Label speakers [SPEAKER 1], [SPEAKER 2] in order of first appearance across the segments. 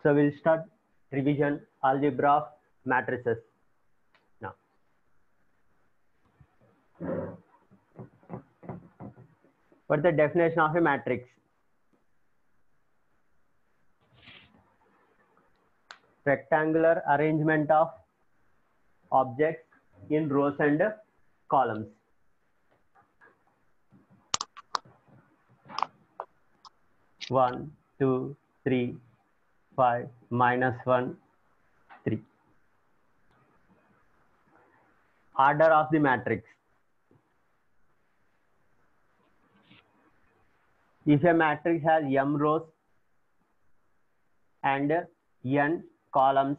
[SPEAKER 1] So we'll start revision algebra of matrices now. What's the definition of a matrix? Rectangular arrangement of objects in rows and columns. One, two, three, 5, -1, 3. Order of the matrix. If a matrix has m rows and n columns,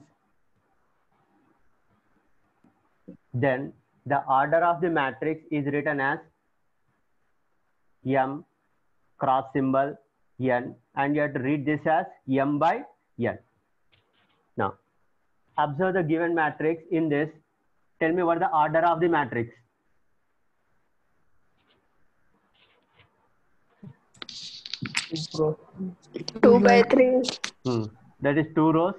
[SPEAKER 1] then the order of the matrix is written as m cross symbol n, and you have to read this as m by n. Now, observe the given matrix in this. Tell me what the order of the matrix.
[SPEAKER 2] Two by three.
[SPEAKER 1] That is 2 rows,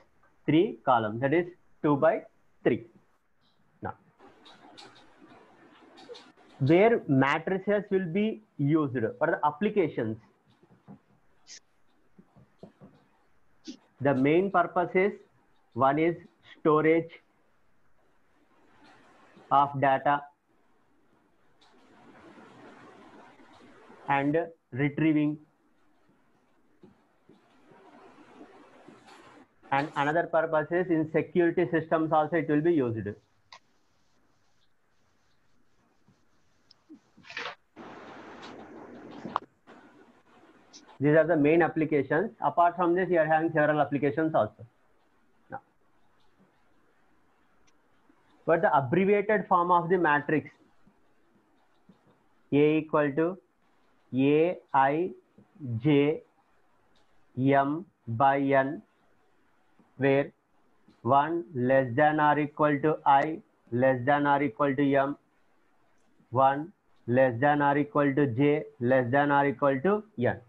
[SPEAKER 1] 3 columns. That is 2 by 3. Now, where matrices will be used for the applications, the main purpose is, one is storage of data and retrieving, and another purpose is in security systems also it will be used. These are the main applications. Apart from this, you are having several applications also. Now, but the abbreviated form of the matrix, A equal to A I J M by N, where 1 less than or equal to I less than or equal to M, 1 less than or equal to J less than or equal to N.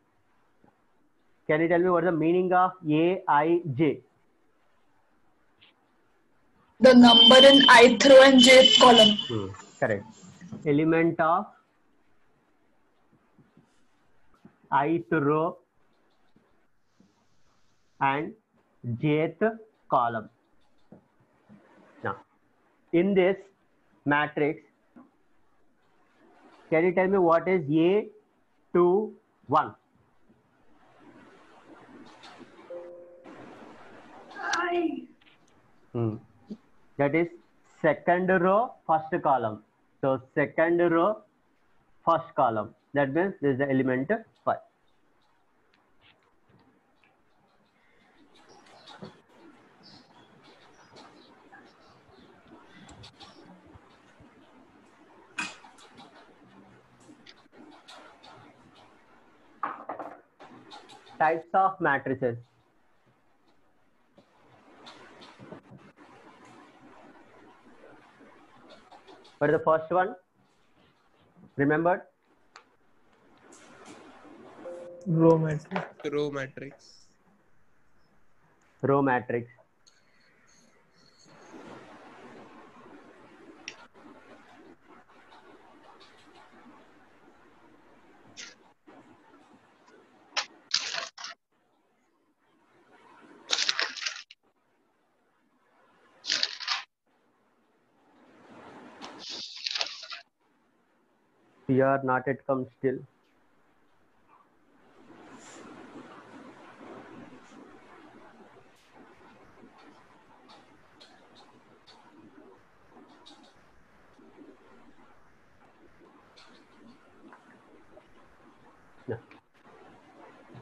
[SPEAKER 1] Can you tell me what is the meaning of Aij?
[SPEAKER 2] The number in ith row and jth column.
[SPEAKER 1] Correct. Element of ith row and jth column. Now, in this matrix, can you tell me what is A21? That is second row, first column. So second row, first column. That means this is the element 5. Types of matrices. What is the first one? Remembered?
[SPEAKER 3] Row matrix.
[SPEAKER 4] Row matrix.
[SPEAKER 1] Row matrix. You are not yet come still. No.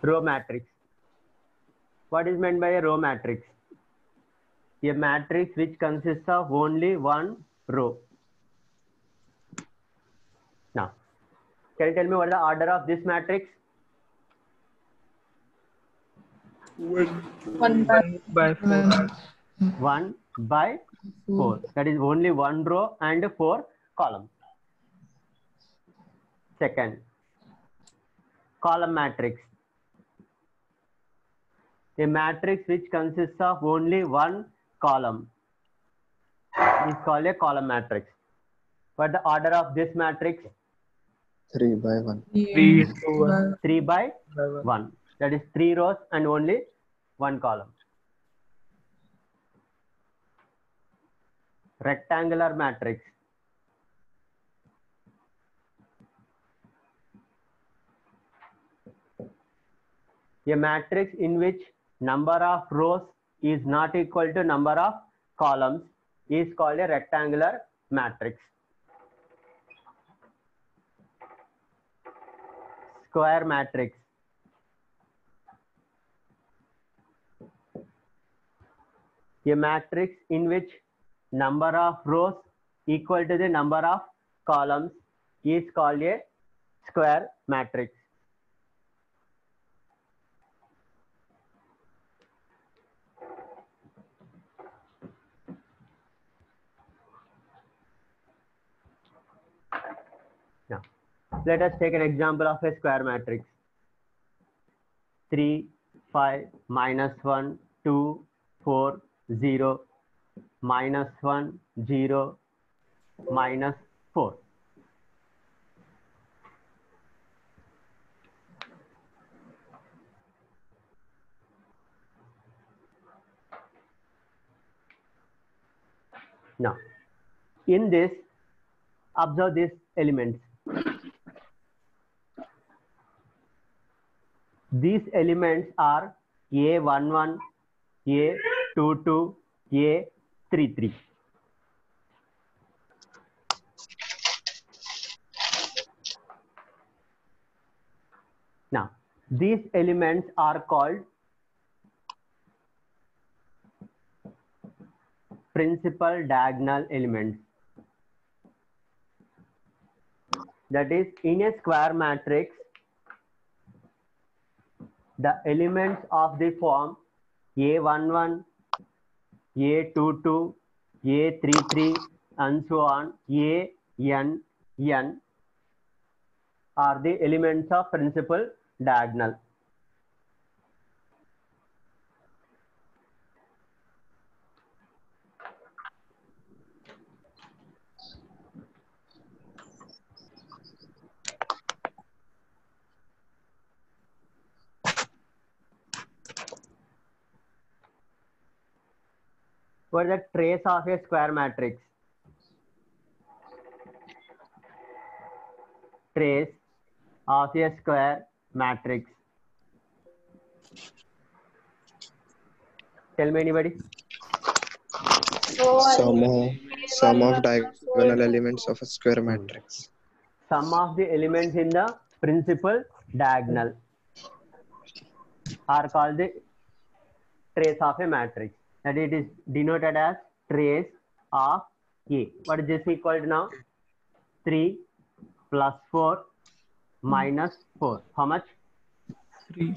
[SPEAKER 1] Row matrix. What is meant by a row matrix? A matrix which consists of only one row. Now, can you tell me what is the order of this matrix?
[SPEAKER 2] 1 by
[SPEAKER 3] 4.
[SPEAKER 1] 1 by 4. That is only one row and 4 columns. Second, column matrix. A matrix which consists of only one column is called a column matrix. What the order of this matrix?
[SPEAKER 4] 3 by 1.
[SPEAKER 3] 3 to 1.
[SPEAKER 1] 3 by
[SPEAKER 3] By 1.
[SPEAKER 1] 1. That is 3 rows and only one column. Rectangular matrix. A matrix in which number of rows is not equal to number of columns is called a rectangular matrix. Square matrix. A matrix in which number of rows equal to the number of columns is called a square matrix. Now, let us take an example of a square matrix. 3, 5, -1, 2, 4, 0, -1, 0, -4. Now, in this, observe these elements. These elements are A11, A22, A33. Now, these elements are called principal diagonal elements. That is, in a square matrix, the elements of the form A11, A22, A33, and so on, An, N are the elements of principal diagonal. What is the trace of a square matrix? Trace of a square matrix. Tell me anybody.
[SPEAKER 4] Sum of diagonal elements of a square matrix.
[SPEAKER 1] Sum of the elements in the principal diagonal are called the trace of a matrix. That it is denoted as trace of A. What is this equal to now? 3 plus 4 minus 4. How much?
[SPEAKER 3] 3.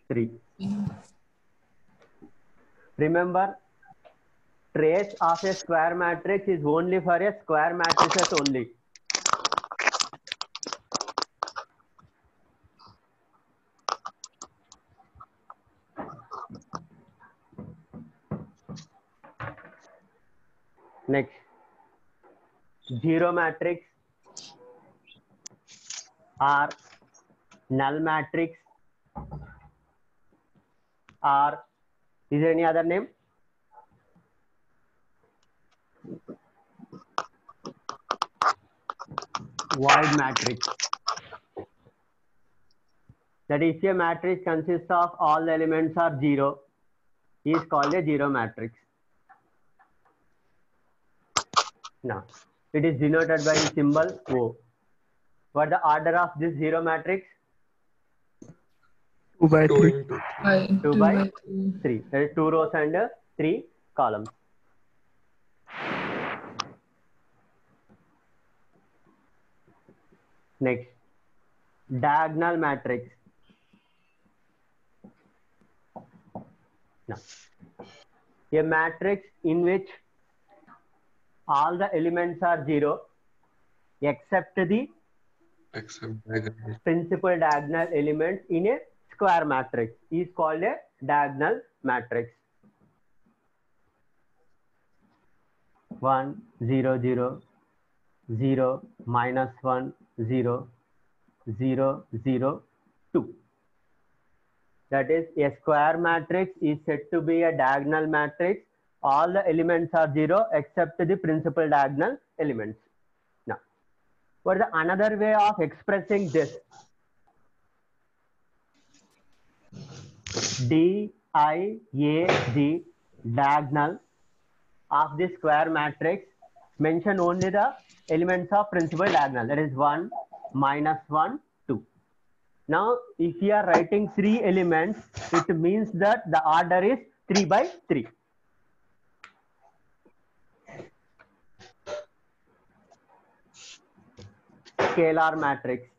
[SPEAKER 1] 3. Remember, trace of a square matrix is only for a square matrices only. Next, zero matrix or null matrix or is there any other name? Void matrix. That is, a matrix consists of all the elements are 0 is called a zero matrix. Now, it is denoted by the symbol O. What the order of this zero matrix?
[SPEAKER 3] 2 by 3.
[SPEAKER 1] 2 by 3. There is 2 rows and 3 columns. Next, diagonal matrix. Now, a matrix in which all the elements are 0 except the principal diagonal elements in a square matrix is called a diagonal matrix. 1 0 0 0 minus 1 0 0 0 2. That is, a square matrix is said to be a diagonal matrix. All the elements are 0 except the principal diagonal elements. Now, what is another way of expressing this? DIAG, diagonal of the square matrix, mention only the elements of principal diagonal. That is 1, minus 1, 2. Now, if you are writing 3 elements, it means that the order is 3 by 3. Scalar matrix.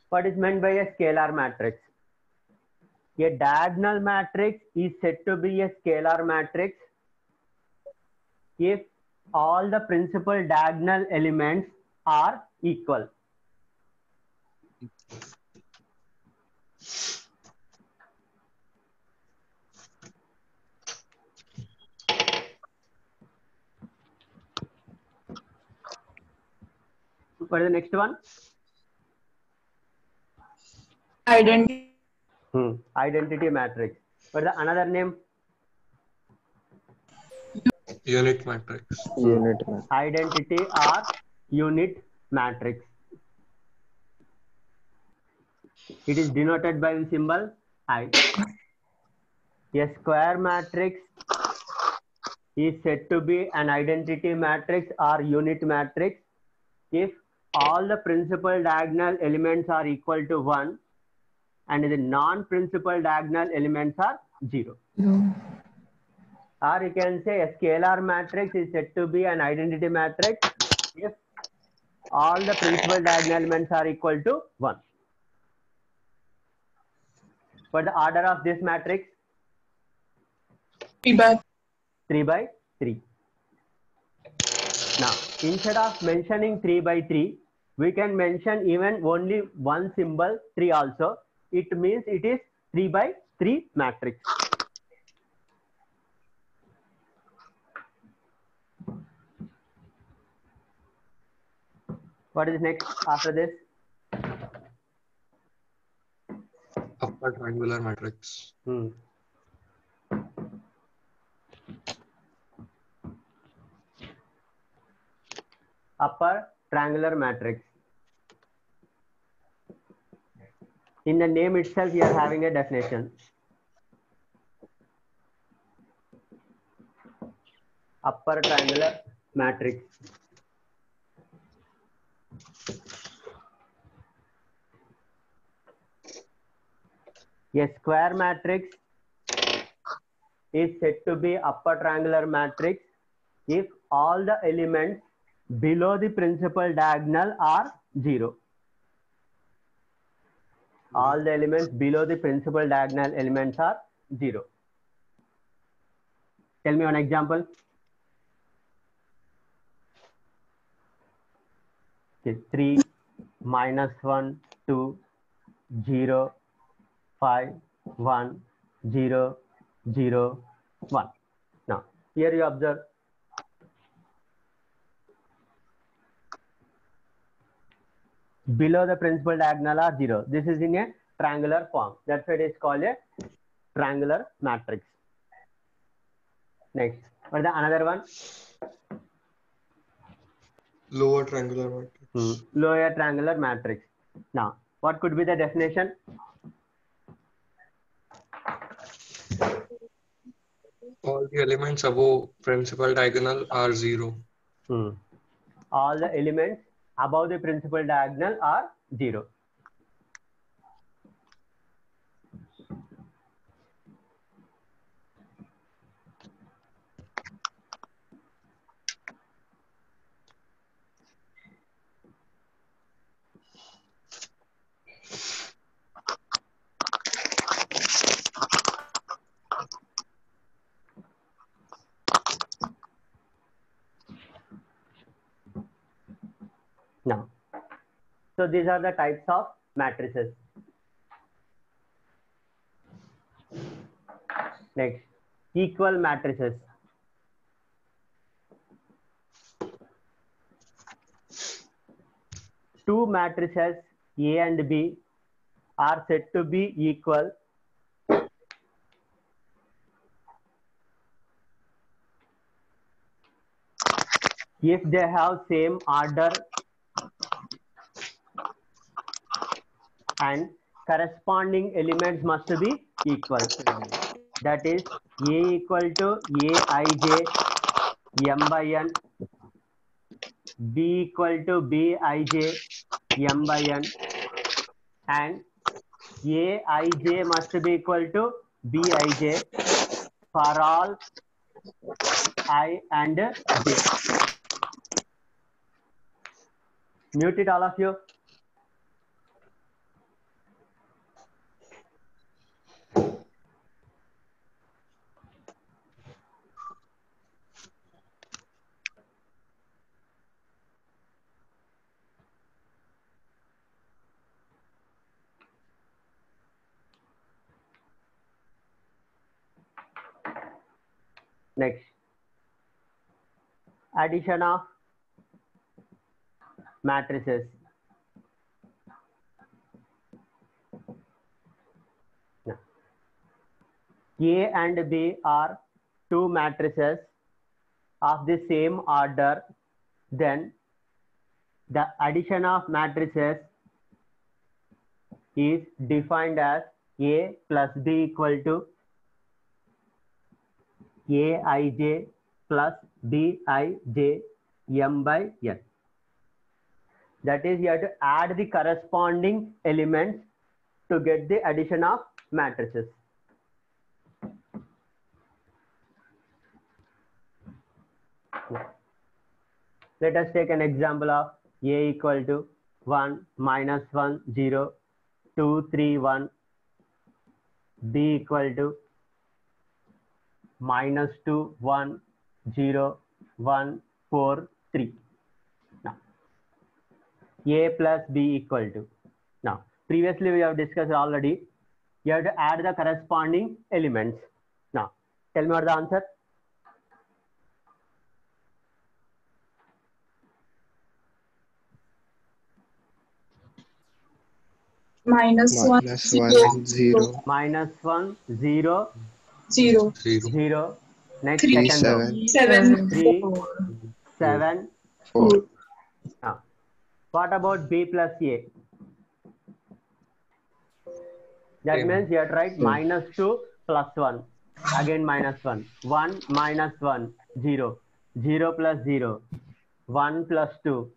[SPEAKER 1] What is meant by a scalar matrix? A diagonal matrix is said to be a scalar matrix if all the principal diagonal elements are equal. What is the next one?
[SPEAKER 2] Identity.
[SPEAKER 1] Identity matrix. What is the another name?
[SPEAKER 3] Unit matrix.
[SPEAKER 4] Unit matrix.
[SPEAKER 1] Identity or unit matrix. It is denoted by the symbol I. A square matrix is said to be an identity matrix or unit matrix if all the principal diagonal elements are equal to 1 and the non-principal diagonal elements are 0. Or you can say a scalar matrix is said to be an identity matrix if all the principal diagonal elements are equal to 1. For the order of this matrix?
[SPEAKER 2] 3 by
[SPEAKER 1] 3 by 3. Now, instead of mentioning 3 by 3, we can mention even only one symbol 3 also. It means it is 3 by 3 matrix. What is next after this?
[SPEAKER 3] Upper triangular matrix.
[SPEAKER 1] Upper triangular matrix. In the name itself, we are having a definition. Upper triangular matrix. A square matrix is said to be upper triangular matrix if all the elements below the principal diagonal are 0. All the elements below the principal diagonal elements are 0. Tell me one example. Okay, 3, minus 1, 2, 0, 5, 1, 0, 0, 1. Now, here you observe. Below the principal diagonal are 0. This is in a triangular form. That's why it is called a triangular matrix. Next, what is the another one?
[SPEAKER 3] Lower triangular matrix.
[SPEAKER 1] Lower triangular matrix. Now, what could be the definition?
[SPEAKER 3] All the elements above principal diagonal are 0.
[SPEAKER 1] All the elements above the principal diagonal are 0. Now, so these are the types of matrices. Next, equal matrices. Two matrices A and B are said to be equal if they have same order and corresponding elements must be equal. That is A equal to Aij m by n, B equal to Bij m by n, and Aij must be equal to Bij for all I and j. Mute it, all of you. Next, addition of matrices. A and B are two matrices of the same order. Then the addition of matrices is defined as A plus B equal to Aij plus Bij m by n. That is, you have to add the corresponding elements to get the addition of matrices. Let us take an example of A equal to 1, minus 1, 0, 2, 3, 1. B equal to minus 2, 1, 0, 1, 4, 3. Now, A plus B equal to. Now, previously we have discussed already. You have to add the corresponding elements. Now, tell me what the answer.
[SPEAKER 2] Minus 1,
[SPEAKER 4] Minus
[SPEAKER 2] 0,
[SPEAKER 4] 1, 0,
[SPEAKER 1] Minus 1, 0,
[SPEAKER 2] 0,
[SPEAKER 3] 0,
[SPEAKER 1] 0. Next,
[SPEAKER 2] 3,
[SPEAKER 1] second row.
[SPEAKER 4] 7,
[SPEAKER 2] 7,
[SPEAKER 1] 3,
[SPEAKER 2] 4,
[SPEAKER 1] 7.
[SPEAKER 4] 4.
[SPEAKER 1] Now, what about B plus A? That
[SPEAKER 3] Same.
[SPEAKER 1] means you have to write minus 2 plus 1. Again minus 1. 1 minus 1, 0. 0 plus 0. 1 plus 2.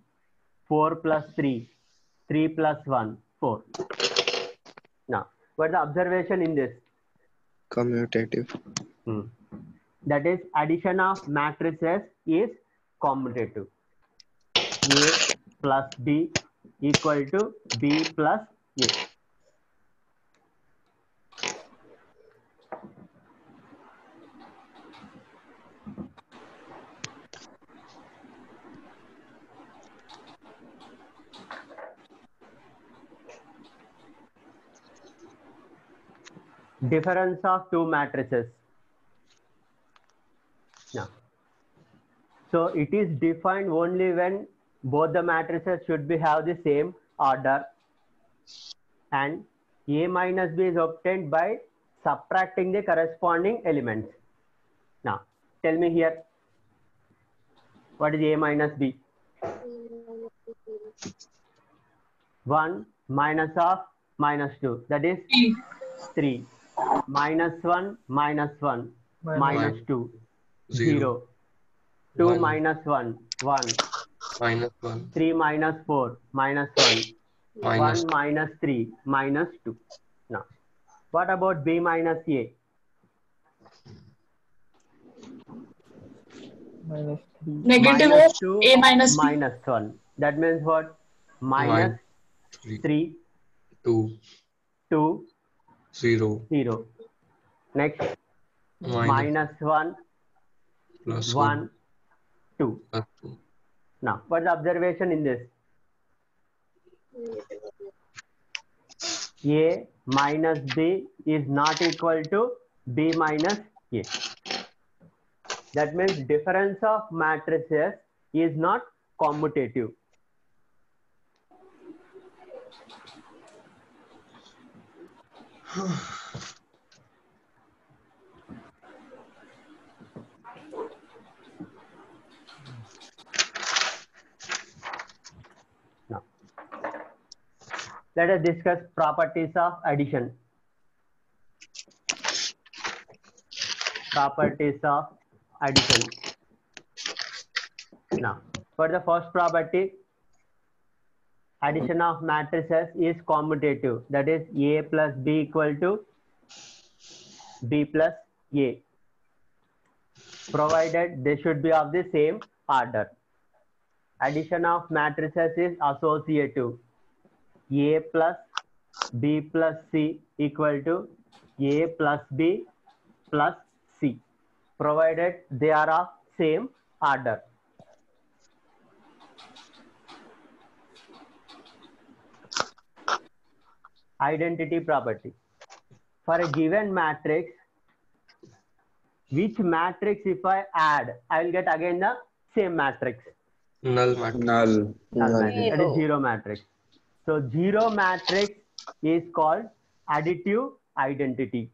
[SPEAKER 1] 4 plus 3. 3 plus 1, 4. Now, what's the observation in this?
[SPEAKER 4] Commutative.
[SPEAKER 1] That is, addition of matrices is commutative. A plus B equal to B plus A. Difference of two matrices. Now, so it is defined only when both the matrices should be have the same order, and A minus B is obtained by subtracting the corresponding elements. Now, tell me here, what is A minus B? 1 minus of minus 2, that is 3. Minus 1 minus 1 minus 2, 0. 2
[SPEAKER 3] 1.
[SPEAKER 1] minus 1, 1.
[SPEAKER 3] Minus 1.
[SPEAKER 1] 3 minus 4, minus 1.
[SPEAKER 3] Minus
[SPEAKER 1] 1 minus 3, minus 2. Now, what about B minus A?
[SPEAKER 2] negative
[SPEAKER 1] Minus
[SPEAKER 2] of
[SPEAKER 1] 2
[SPEAKER 2] A minus B.
[SPEAKER 1] minus 1. That means what? Minus 3,
[SPEAKER 3] 2,
[SPEAKER 1] 2,
[SPEAKER 3] 0,
[SPEAKER 1] 0. Next, minus 1,
[SPEAKER 3] plus
[SPEAKER 1] 1, 2.
[SPEAKER 3] plus 2.
[SPEAKER 1] Now, what's the observation in this? A minus B is not equal to B minus A. That means difference of matrices is not commutative. Now, let us discuss properties of addition. Properties of addition. Now, for the first property, addition of matrices is commutative. That is, A plus B equal to B plus A, provided they should be of the same order. Addition of matrices is associative. A plus B plus C equal to A plus B plus C, provided they are of same order. Identity property. For a given matrix, which matrix if I add, I will get again the same matrix.
[SPEAKER 3] Null matrix.
[SPEAKER 4] Null.
[SPEAKER 1] Null matrix. That is
[SPEAKER 2] Zero.
[SPEAKER 1] zero matrix. So zero matrix is called additive identity.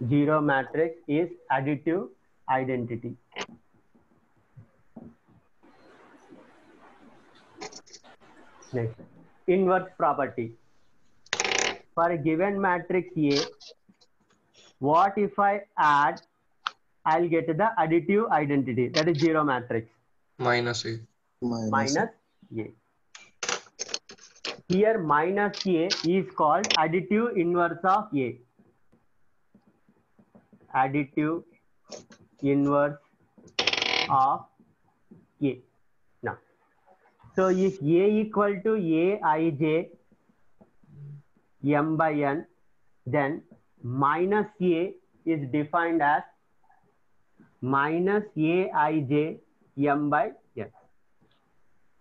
[SPEAKER 1] Zero matrix is additive identity. Next, inverse property. For a given matrix A, what if I add, I'll get the additive identity. That is zero matrix.
[SPEAKER 3] Minus A.
[SPEAKER 1] Minus A. Here minus A is called additive inverse of A. Additive inverse of A. Now, so if A equal to Aij m by n, then minus A is defined as minus Aij m by n.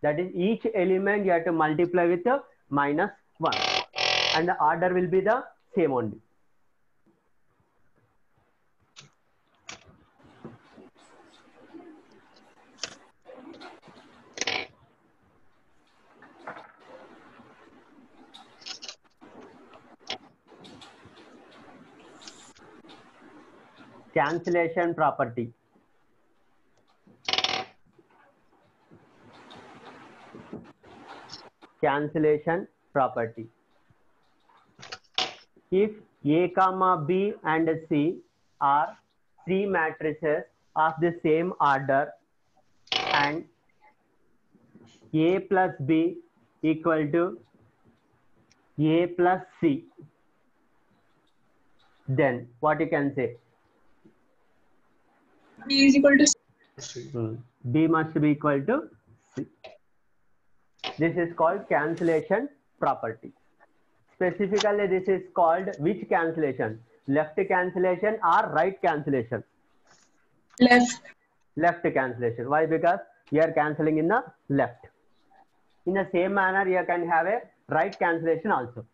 [SPEAKER 1] That is, each element you have to multiply with a minus 1, and the order will be the same only. Cancellation property. Cancellation property. If A comma B and C are three matrices of the same order and A plus B equal to A plus C, then what you can say?
[SPEAKER 2] B is equal to
[SPEAKER 3] C.
[SPEAKER 1] B must be equal to C. This is called cancellation property. Specifically, this is called which cancellation? Left cancellation or right cancellation?
[SPEAKER 2] left.
[SPEAKER 1] Left cancellation. Why? Because you are cancelling in the left. In the same manner, you can have a right cancellation also.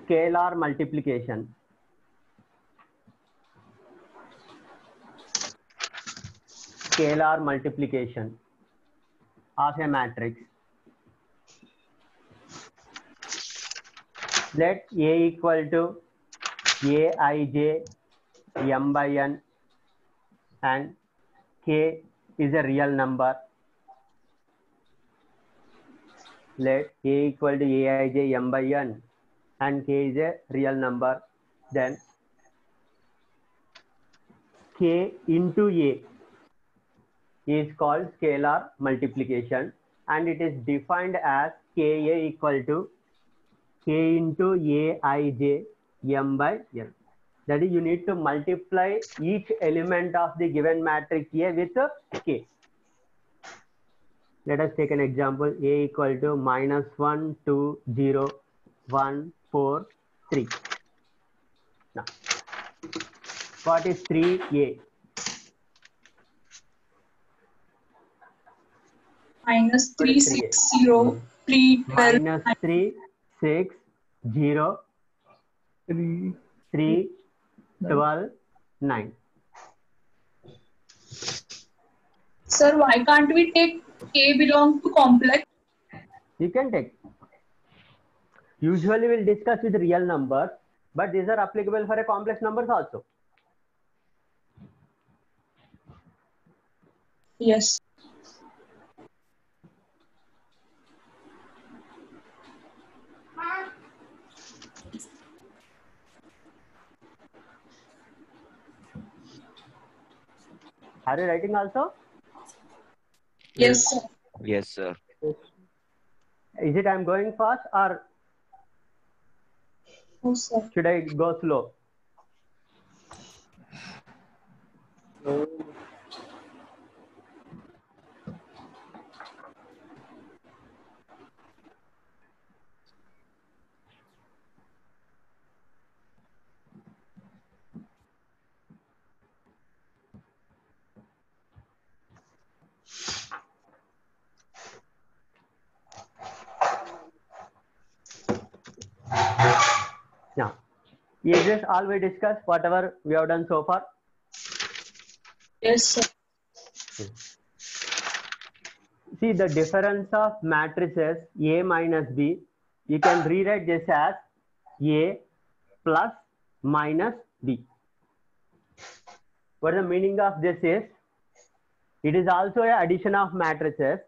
[SPEAKER 1] Scalar multiplication. Scalar multiplication of a matrix. Let A equal to Aij m by n and k is a real number. Let A equal to Aij m by n and k is a real number. Then k into A is called scalar multiplication, and it is defined as Ka equal to k into Aij m by n. That is, you need to multiply each element of the given matrix A with K. Let us take an example. A equal to -1, 2, 0, 1, 4, 3. Now, what is 3A?
[SPEAKER 2] minus
[SPEAKER 1] What is 3A?
[SPEAKER 2] 360, 312,
[SPEAKER 1] Minus 3, 6, 0, 3, 12, 9.
[SPEAKER 2] Sir, why can't we take K belong to complex?
[SPEAKER 1] You can take. Usually we'll discuss with real numbers, but these are applicable for a complex numbers also.
[SPEAKER 2] Yes.
[SPEAKER 1] Are you writing also?
[SPEAKER 2] Yes, sir.
[SPEAKER 5] Yes, sir.
[SPEAKER 1] Is it I'm going fast or
[SPEAKER 2] Oh, sir.
[SPEAKER 1] should I go slow? Now, is this all we discussed, whatever we have done so far?
[SPEAKER 2] Yes, sir.
[SPEAKER 1] See the difference of matrices A minus B. You can rewrite this as A plus minus B. What the meaning of this is? It is also an addition of matrices.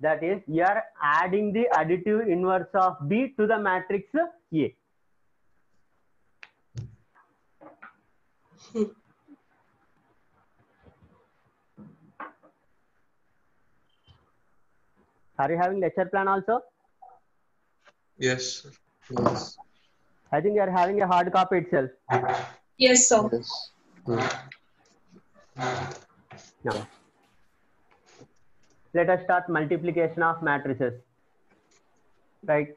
[SPEAKER 1] That is, you are adding the additive inverse of B to the matrix A. Are you having lecture plan also?
[SPEAKER 3] Yes, sir.
[SPEAKER 4] Yes.
[SPEAKER 1] I think you are having a hard copy itself.
[SPEAKER 2] Yes, sir.
[SPEAKER 4] Yes.
[SPEAKER 1] Now, let us start multiplication of matrices. Right?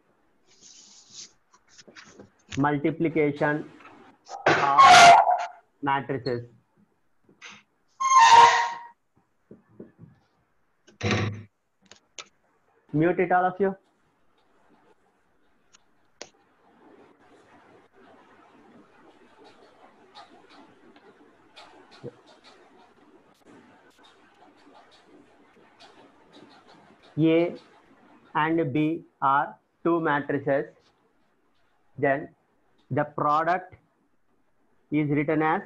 [SPEAKER 1] Multiplication of matrices. Mute it, all of you. A and B are two matrices. Then the product is written as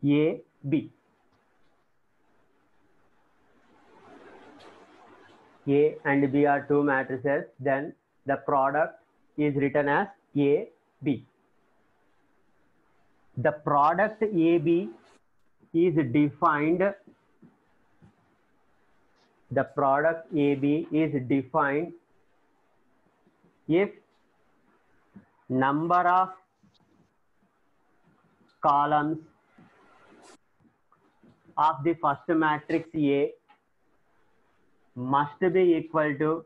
[SPEAKER 1] AB. A and B are two matrices. Then the product is written as AB. The product AB is defined. The product AB is defined if number of columns of the first matrix A must be equal to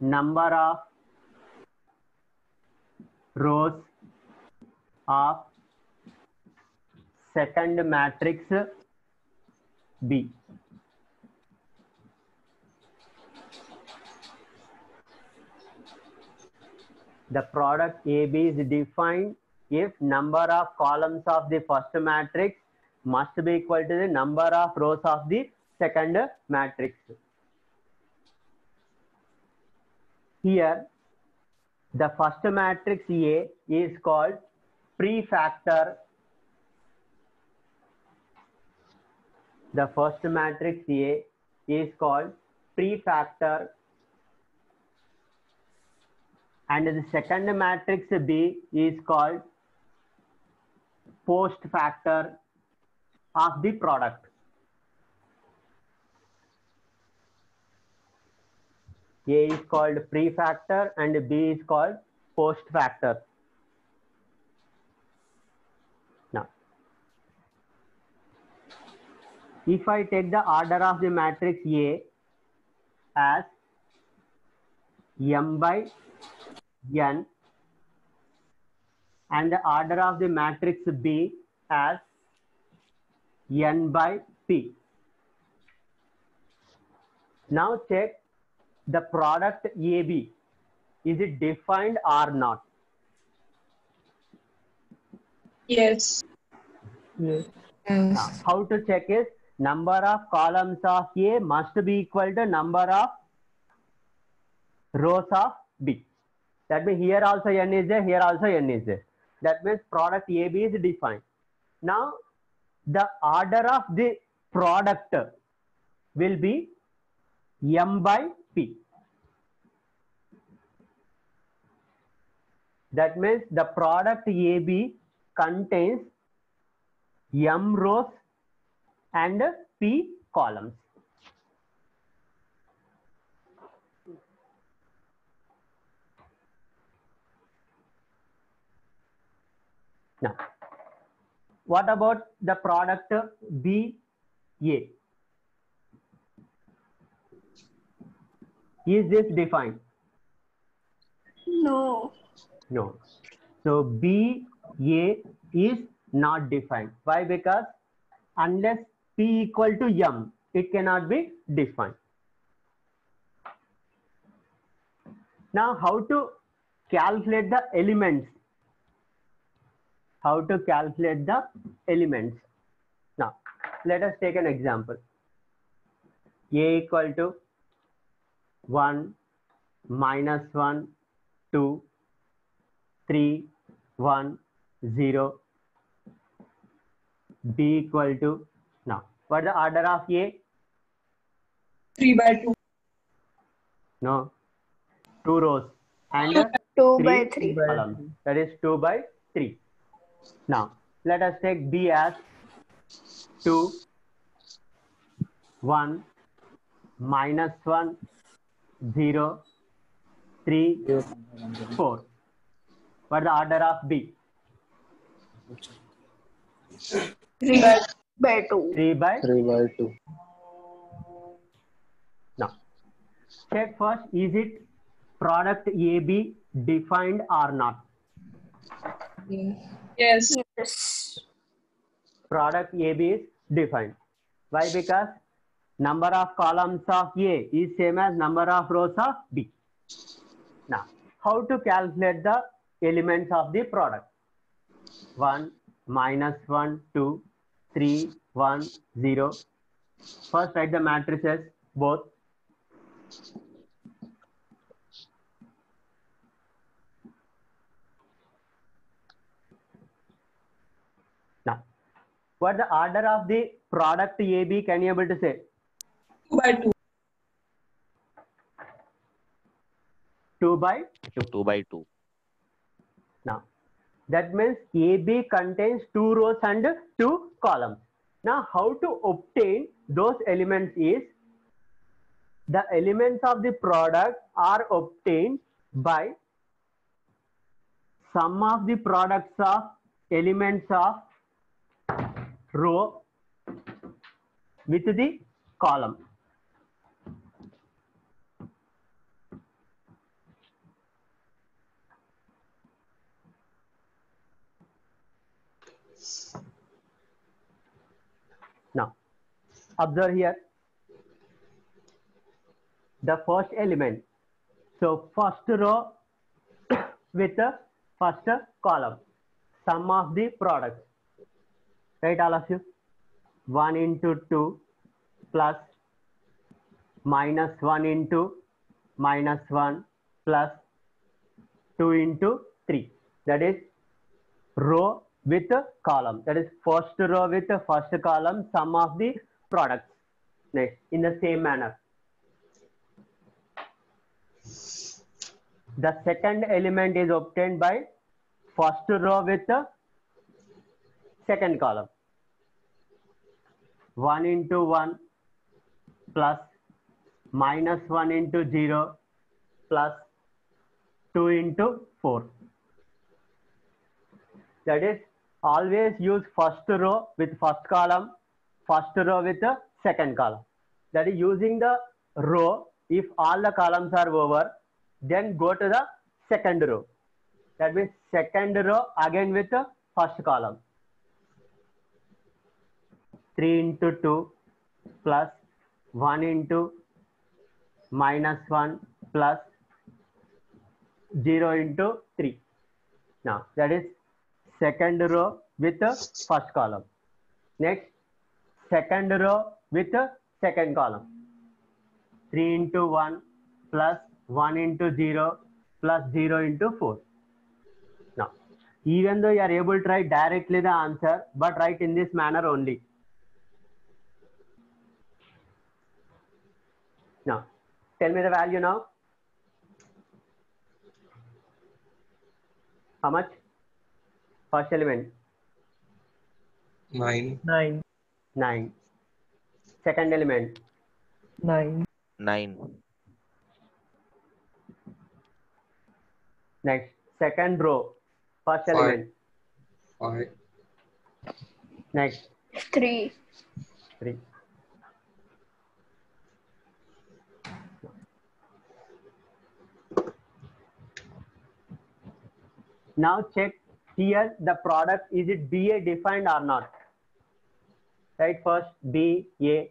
[SPEAKER 1] number of rows of second matrix B. The product AB is defined if number of columns of the first matrix must be equal to the number of rows of the second matrix. Here, the first matrix A is called prefactor. The first matrix A is called prefactor, and the second matrix B is called postfactor of the product. A is called prefactor and B is called postfactor. if I take the order of the matrix A as m by n and the order of the matrix B as n by p. Now check the product AB. Is it defined or not?
[SPEAKER 2] Yes.
[SPEAKER 1] Now, how to check is number of columns of A must be equal to number of rows of B. That means here also n is there, here also n is there. That means product AB is defined. Now, the order of the product will be m by p. That means the product AB contains m rows and p columns. Now, what about the product BA? Is this defined?
[SPEAKER 5] No.
[SPEAKER 1] No. So BA is not defined. Why? Because unless P equal to M, it cannot be defined. Now, how to calculate the elements? How to calculate the elements? Now, let us take an example. A equal to 1, minus 1, 2, 3, 1, 0. B equal to, now, what is the order of A?
[SPEAKER 2] 3 by 2.
[SPEAKER 1] No, 2 rows and
[SPEAKER 5] 2 by 3.
[SPEAKER 1] columns. That is 2 by 3. Now, let us take B as 2, 1, minus 1, 0, 3, 4. What is the order of B?
[SPEAKER 2] 3 by
[SPEAKER 5] 2.
[SPEAKER 1] 3 by
[SPEAKER 4] 3 by 2.
[SPEAKER 1] Now, check first, is it product AB defined or not?
[SPEAKER 2] Yes.
[SPEAKER 5] Yes.
[SPEAKER 1] Product AB is defined. Why? Because number of columns of A is same as number of rows of B. Now, how to calculate the elements of the product? 1, minus 1, 2, 3, 1, 0. First write the matrices both. Now, what the order of the product AB? Can you able to say?
[SPEAKER 2] 2 by 2.
[SPEAKER 1] 2 by 2.
[SPEAKER 6] 2 by 2.
[SPEAKER 1] Now, that means AB contains 2 rows and 2 columns. Now, how to obtain those elements is the elements of the product are obtained by sum of the products of elements of row with the column. Now, observe here the first element. So, first row with the first column, sum of the products. Right, all of you? 1 into 2 plus minus 1 into minus 1 plus 2 into 3. That is row with a column. That is first row with the first column, sum of the products. Next, in the same manner. The second element is obtained by first row with the second column. 1 into 1 plus minus 1 into 0 plus 2 into 4. That is always use first row with first column, first row with the second column. That is using the row. If all the columns are over, then go to the second row. That means second row again with the first column. 3 into 2 plus 1 into minus 1 plus 0 into 3. Now that is second row with the first column. Next, second row with the second column. 3 into 1 plus 1 into 0 plus 0 into 4. Now, even though you are able to write directly the answer, but write in this manner only. Now, tell me the value now. How much? First element.
[SPEAKER 3] 9.
[SPEAKER 6] 9.
[SPEAKER 1] 9. Second element.
[SPEAKER 6] 9.
[SPEAKER 7] 9.
[SPEAKER 1] Next, second row. First
[SPEAKER 3] 5.
[SPEAKER 1] element.
[SPEAKER 3] 5.
[SPEAKER 1] Next,
[SPEAKER 5] 3.
[SPEAKER 1] 3. Now check here the product, is it BA defined or not? Write first BA,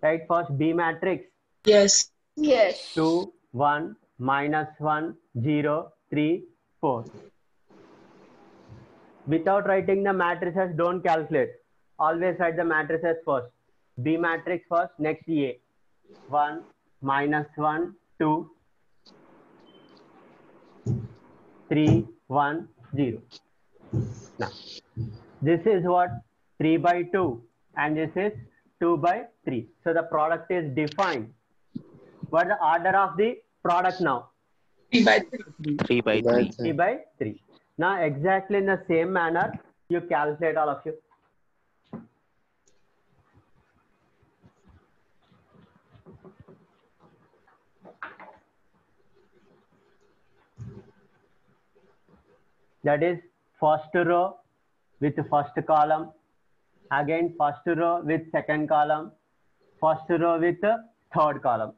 [SPEAKER 1] write first B matrix.
[SPEAKER 2] Yes.
[SPEAKER 5] Yes.
[SPEAKER 1] 2, 1, minus 1, 0, 3, 4. Without writing the matrices, don't calculate. Always write the matrices first. B matrix first, next A. 1, minus 1, 2, 3, 1, 0. Now, this is what? 3 by 2 and this is 2 by 3. So the product is defined. What is the order of the product now?
[SPEAKER 2] 3 by 3.
[SPEAKER 7] 3 by 3.
[SPEAKER 1] 3 by 3. Now exactly in the same manner, you calculate all of you. That is first row with first column, again first row with second column, first row with third column.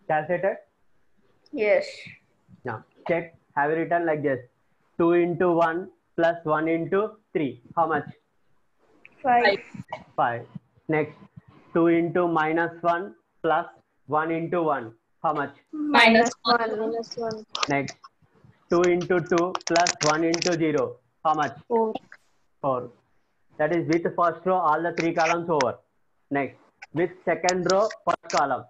[SPEAKER 1] Calculated?
[SPEAKER 5] Yes.
[SPEAKER 1] Now check, have you written like this? 2 into 1 plus 1 into 3. How much?
[SPEAKER 5] 5.
[SPEAKER 1] 5. Next, 2 into minus 1 plus 1 into 1. How much?
[SPEAKER 2] Minus 1.
[SPEAKER 5] Minus 1.
[SPEAKER 1] Next, 2 into 2 plus 1 into 0. How much?
[SPEAKER 5] 4.
[SPEAKER 1] 4. That is with first row, all the 3 columns over. Next, with second row, first column.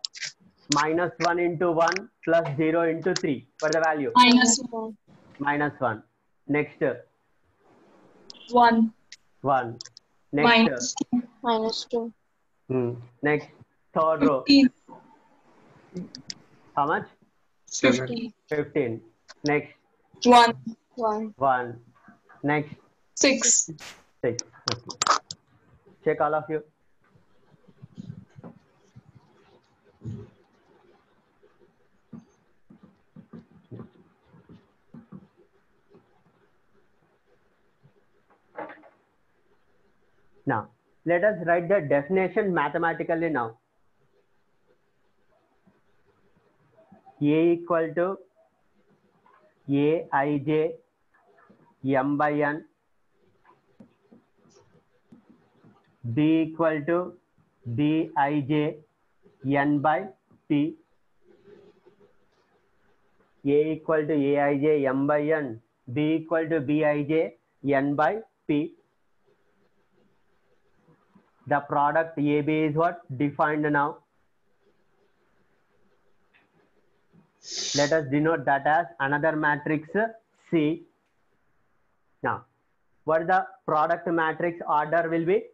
[SPEAKER 1] Minus 1 into 1 plus 0 into 3. What is the value?
[SPEAKER 2] Minus 1.
[SPEAKER 1] Minus 1. Next,
[SPEAKER 2] 1.
[SPEAKER 1] 1. Next,
[SPEAKER 5] Minus 2.
[SPEAKER 1] Next, third row.
[SPEAKER 2] 15.
[SPEAKER 1] How much?
[SPEAKER 3] 7.
[SPEAKER 1] 15. Next,
[SPEAKER 2] 1.
[SPEAKER 5] 1.
[SPEAKER 1] 1. Next,
[SPEAKER 2] 6.
[SPEAKER 1] 6. Okay. Check all of you. Now, let us write the definition mathematically now. A equal to Aij m by n. B equal to Bij n by p. A equal to Aij m by n. B equal to Bij n by p. The product AB is what? Defined now. Let us denote that as another matrix C. Now, what the product matrix order will be?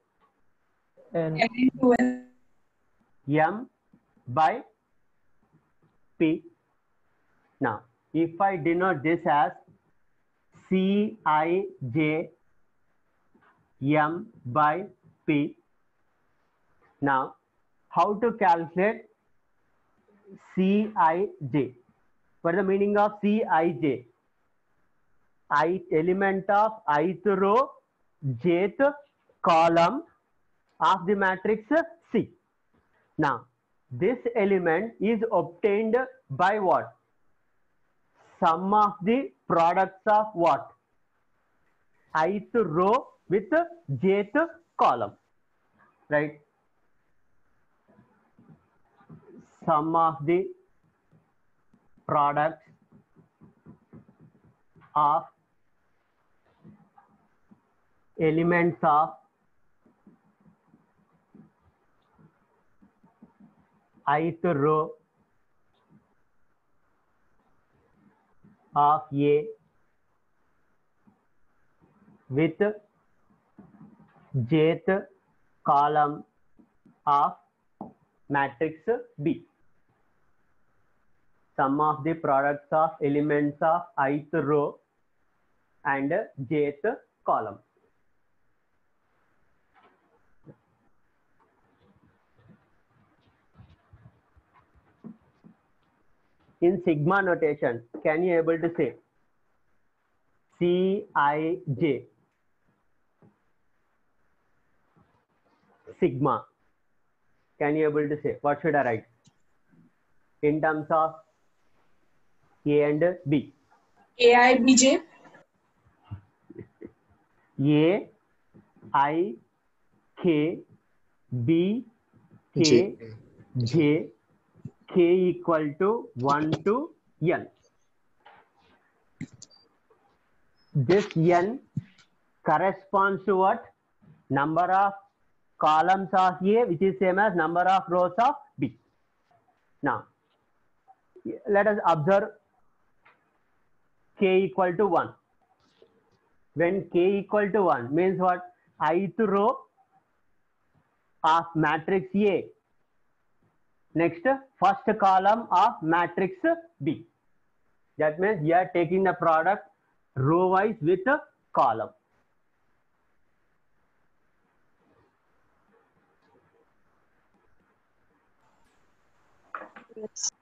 [SPEAKER 2] N into N.
[SPEAKER 1] M by P. Now, if I denote this as Cij M by P. Now, how to calculate Cij? What is the meaning of Cij? Element of ith row, jth column of the matrix C. Now, this element is obtained by what? Sum of the products of what? Ith row with jth column, right? Sum of the products of elements of ith row of A with jth column of matrix B. Sum of the products of elements of ith row and jth column. In sigma notation, can you able to say Cij sigma? Can you able to say? What should I write in terms of A and B?
[SPEAKER 2] AIBJ.
[SPEAKER 1] A I K B K J K equal to 1 to N. This N corresponds to what? Number of columns of A, which is same as number of rows of B. Now, let us observe K equal to 1. When K equal to 1 means what? Ith row of matrix A. Next, first column of matrix B. That means we are taking the product row wise with a column.
[SPEAKER 5] Yes.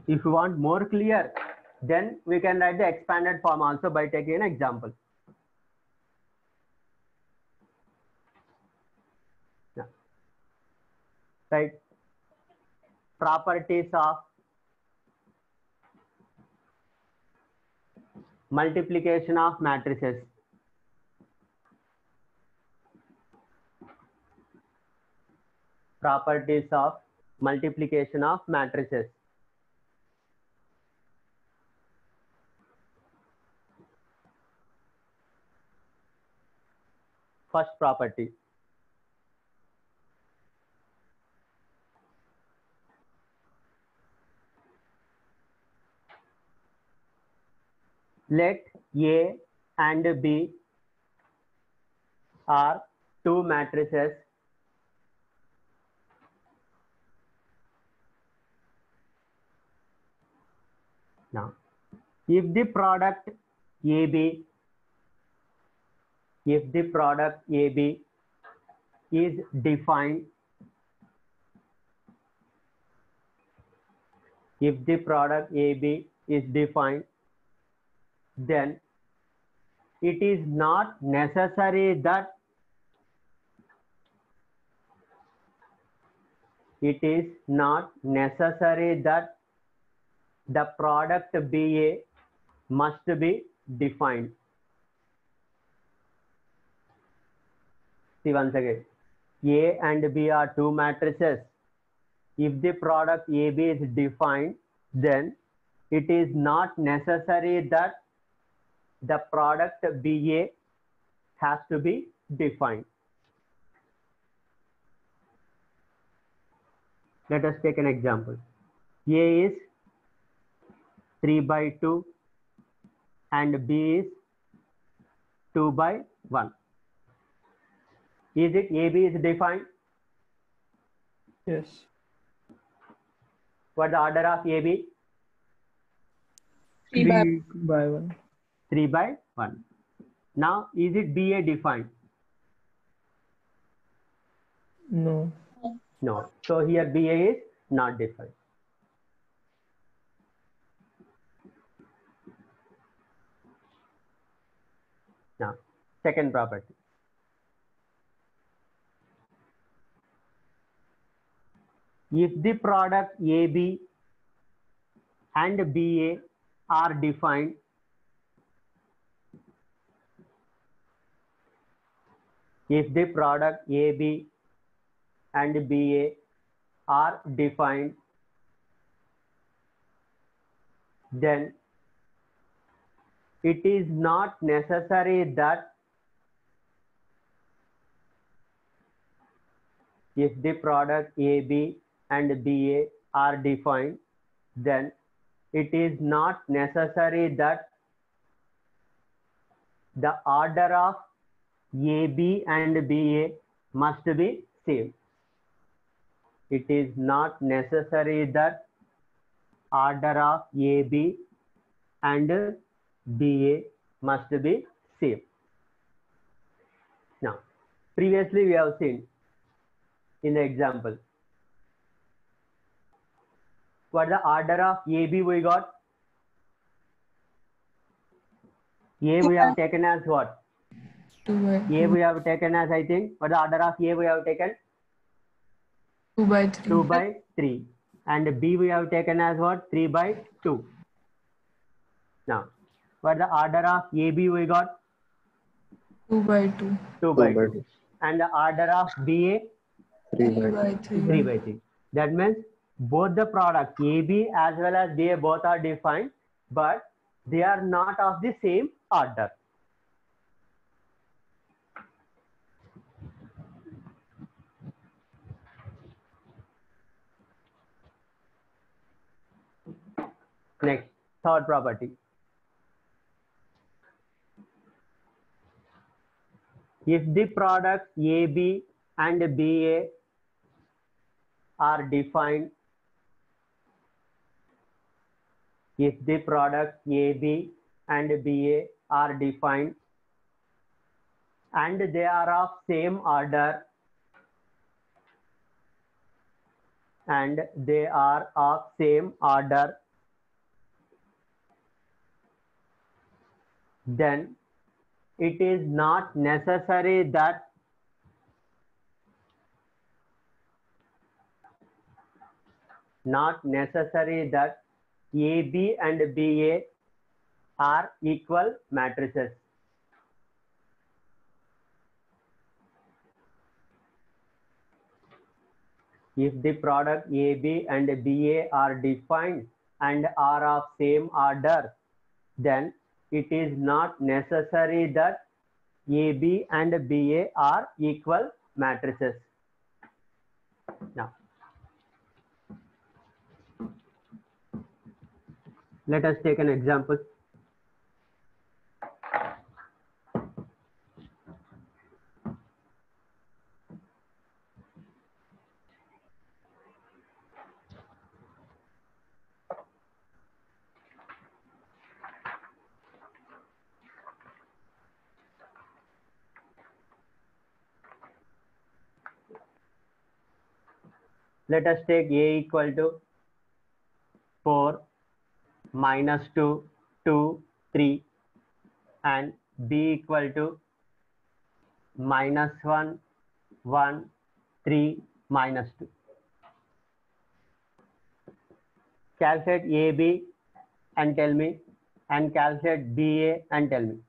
[SPEAKER 1] If you want more clear, then we can write the expanded form also by taking an example. Yeah. Right. Properties of multiplication of matrices. Properties of multiplication of matrices. First property. Let A and B are two matrices now. If the product AB is defined, then it is not necessary that the product BA must be defined. See once again, A and B are two matrices. If the product AB is defined, then it is not necessary that the product BA has to be defined. Let us take an example. A is 3 by 2 and B is 2 by 1. Is it AB is defined?
[SPEAKER 6] Yes.
[SPEAKER 1] What the order of AB?
[SPEAKER 2] 3 by
[SPEAKER 6] 3 by 1.
[SPEAKER 1] 3 by 1. Now, is it BA defined?
[SPEAKER 6] No.
[SPEAKER 1] No. So here BA is not defined. Now, second property. If the product AB and BA are defined, if the product AB and BA are defined, then it is not necessary that if the product AB and BA are defined, then it is not necessary that the order of AB and BA must be same. It is not necessary that order of AB and BA must be same. Now, previously we have seen in the example, what the order of AB we got? A we have taken as what?
[SPEAKER 7] 2 by
[SPEAKER 1] A we have taken as, I think, what the order of A we have taken?
[SPEAKER 7] 2 by 3.
[SPEAKER 1] 2 by 3. And B we have taken as what? 3 by 2. Now, what the order of AB we got?
[SPEAKER 7] 2 by 2.
[SPEAKER 1] 2 by 2. And the order of BA?
[SPEAKER 4] 3
[SPEAKER 7] 3
[SPEAKER 4] by
[SPEAKER 7] by 3.
[SPEAKER 1] 3 by 3. That means both the products AB as well as BA both are defined, but they are not of the same order. Next, third property. If the products AB and BA are defined, if the products AB and BA are defined and they are of same order, and they are of same order, then it is not necessary that AB and BA are equal matrices. If the product AB and BA are defined and are of same order, then it is not necessary that AB and BA are equal matrices. Now, let us take an example. Let us take A equal to 4, -2, 2, 3, and B equal to -1, 1, 3, -2. Calculate AB and tell me, and calculate BA and tell me.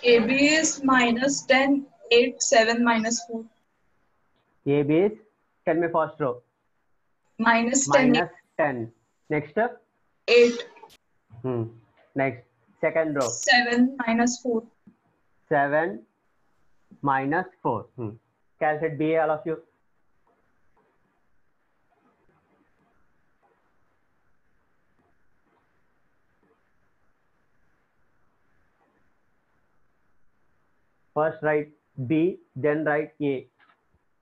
[SPEAKER 2] AB is minus 10, 8, 7, minus 4.
[SPEAKER 1] AB is, tell me first row.
[SPEAKER 2] Minus 10,
[SPEAKER 1] Minus 10. Next step.
[SPEAKER 2] 8,
[SPEAKER 1] Next. Second row.
[SPEAKER 2] 7, minus 4.
[SPEAKER 1] 7 minus 4. Calculate BA, all of you. First write B, then write A.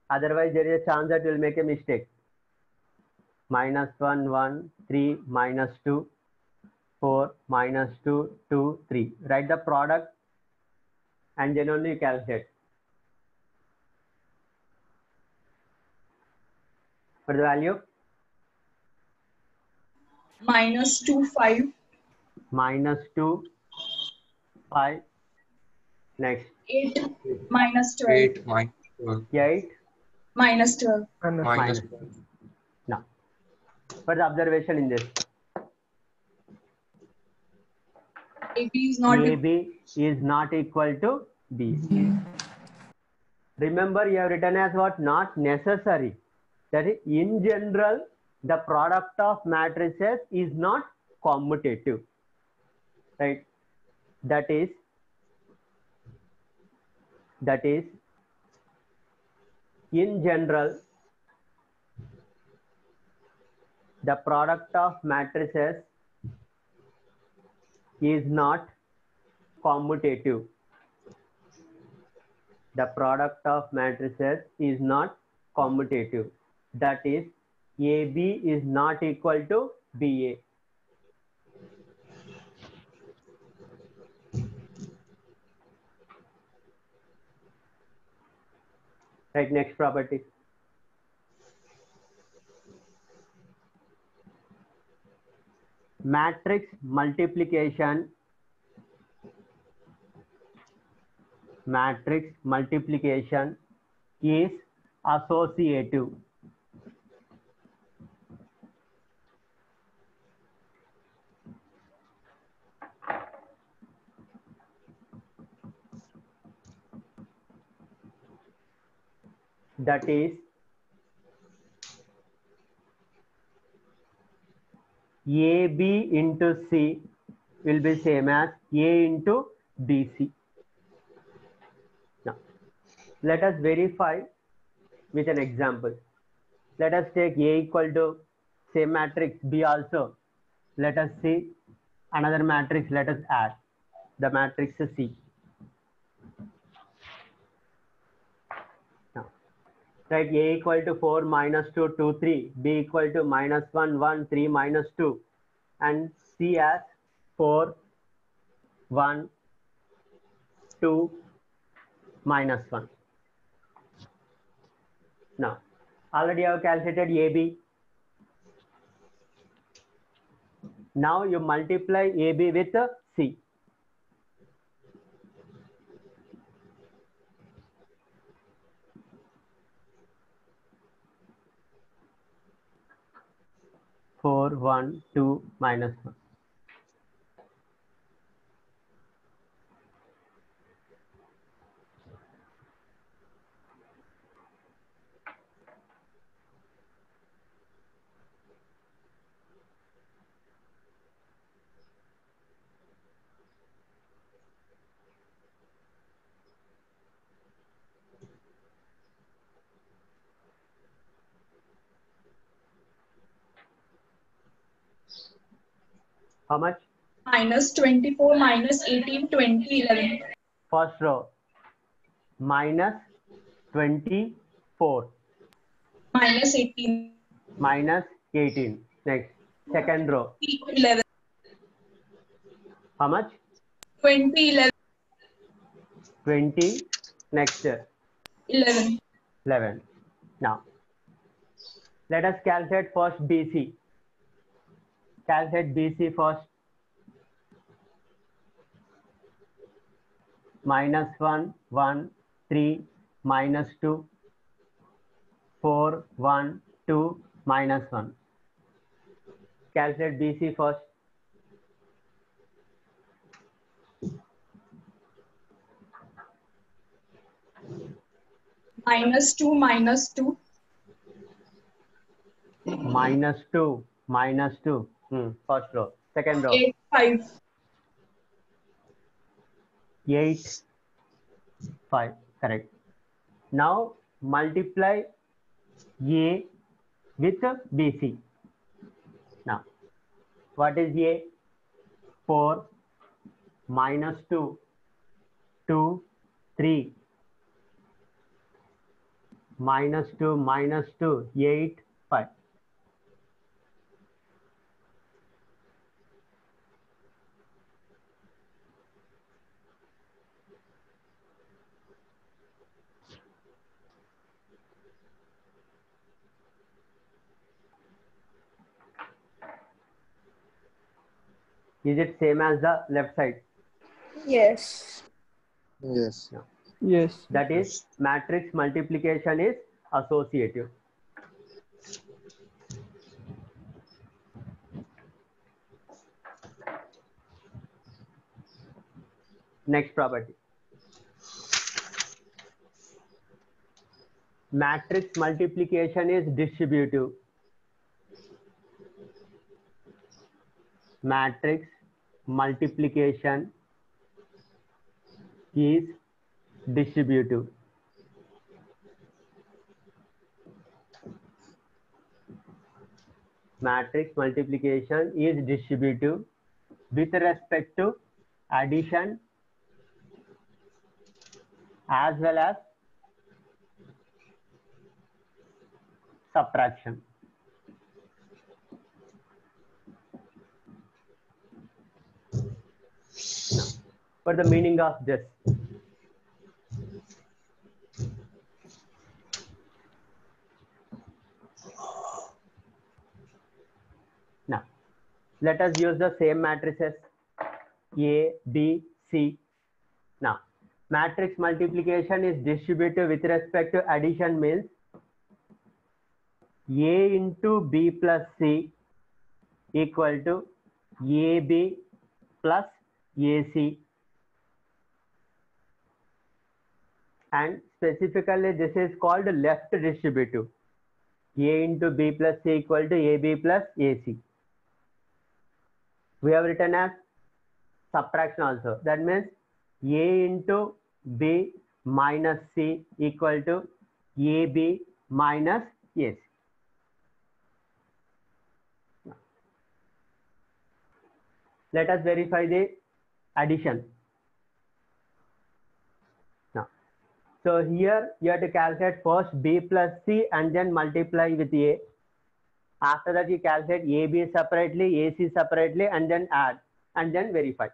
[SPEAKER 1] Otherwise, there is a chance that you will make a mistake. Minus 1, 1, 3, minus 2, 4, minus 2, 2, 3. Write the product and then only you calculate. For the value?
[SPEAKER 2] Minus 2, 5.
[SPEAKER 1] Minus 2, 5. Next.
[SPEAKER 2] 8, minus 12.
[SPEAKER 3] 8 minus 12.
[SPEAKER 1] 8
[SPEAKER 2] Minus 12.
[SPEAKER 3] Minus
[SPEAKER 1] Now, for the observation in this,
[SPEAKER 2] AB is not
[SPEAKER 1] AB is not equal to BC. Remember, you have written as what? Not necessary. That is, in general, the product of matrices is not commutative. Right? That is, in general, the product of matrices is not commutative. The product of matrices is not commutative. That is, AB is not equal to BA. Right, next property. Matrix multiplication is associative. That is, AB into C will be same as A into BC. Now, let us verify with an example. Let us take A equal to same matrix B also. Let us see another matrix. Let us add the matrix C. Now, write A equal to 4, minus 2, 2, 3. B equal to minus 1, 1, 3, minus 2. And C as 4, 1, 2, minus 1. Now, already I have calculated AB. Now you multiply AB with C. Four, 1, 2, minus 1. How much?
[SPEAKER 2] minus 24, minus 18, 20, 11.
[SPEAKER 1] First row. Minus 24.
[SPEAKER 2] Minus 18.
[SPEAKER 1] Minus 18. Next. Second row.
[SPEAKER 2] 11.
[SPEAKER 1] How much?
[SPEAKER 2] 20, 11.
[SPEAKER 1] 20. Next.
[SPEAKER 2] 11.
[SPEAKER 1] 11. Now, let us calculate first BC. Calculate BC first. Minus 1, 1, 3, minus 2, 4, 1, 2, minus 1. Calculate BC first.
[SPEAKER 2] -2 -2
[SPEAKER 1] -2. First row. Second row.
[SPEAKER 2] 8 5
[SPEAKER 1] 8 5. Correct. Now multiply A with BC. Now what is A? 4 -2 2 3 -2 -2 8 5. Is it same as the left side?
[SPEAKER 5] Yes.
[SPEAKER 4] Yes.
[SPEAKER 6] Yes.
[SPEAKER 1] That is, matrix multiplication is associative. Next property. Matrix multiplication is distributive. Matrix multiplication is distributive. Matrix multiplication is distributive with respect to addition as well as subtraction. What the meaning of this? Now, let us use the same matrices A, B, C. Now, matrix multiplication is distributive with respect to addition means A into B plus C equal to AB plus AC. And specifically, this is called left distributive. A into B plus C equal to AB plus AC. We have written as subtraction also. That means A into B minus C equal to AB minus AC. Let us verify the addition. Now, so here you have to calculate first B plus C and then multiply with A. After that, you calculate AB separately, AC separately, and then add and then verify.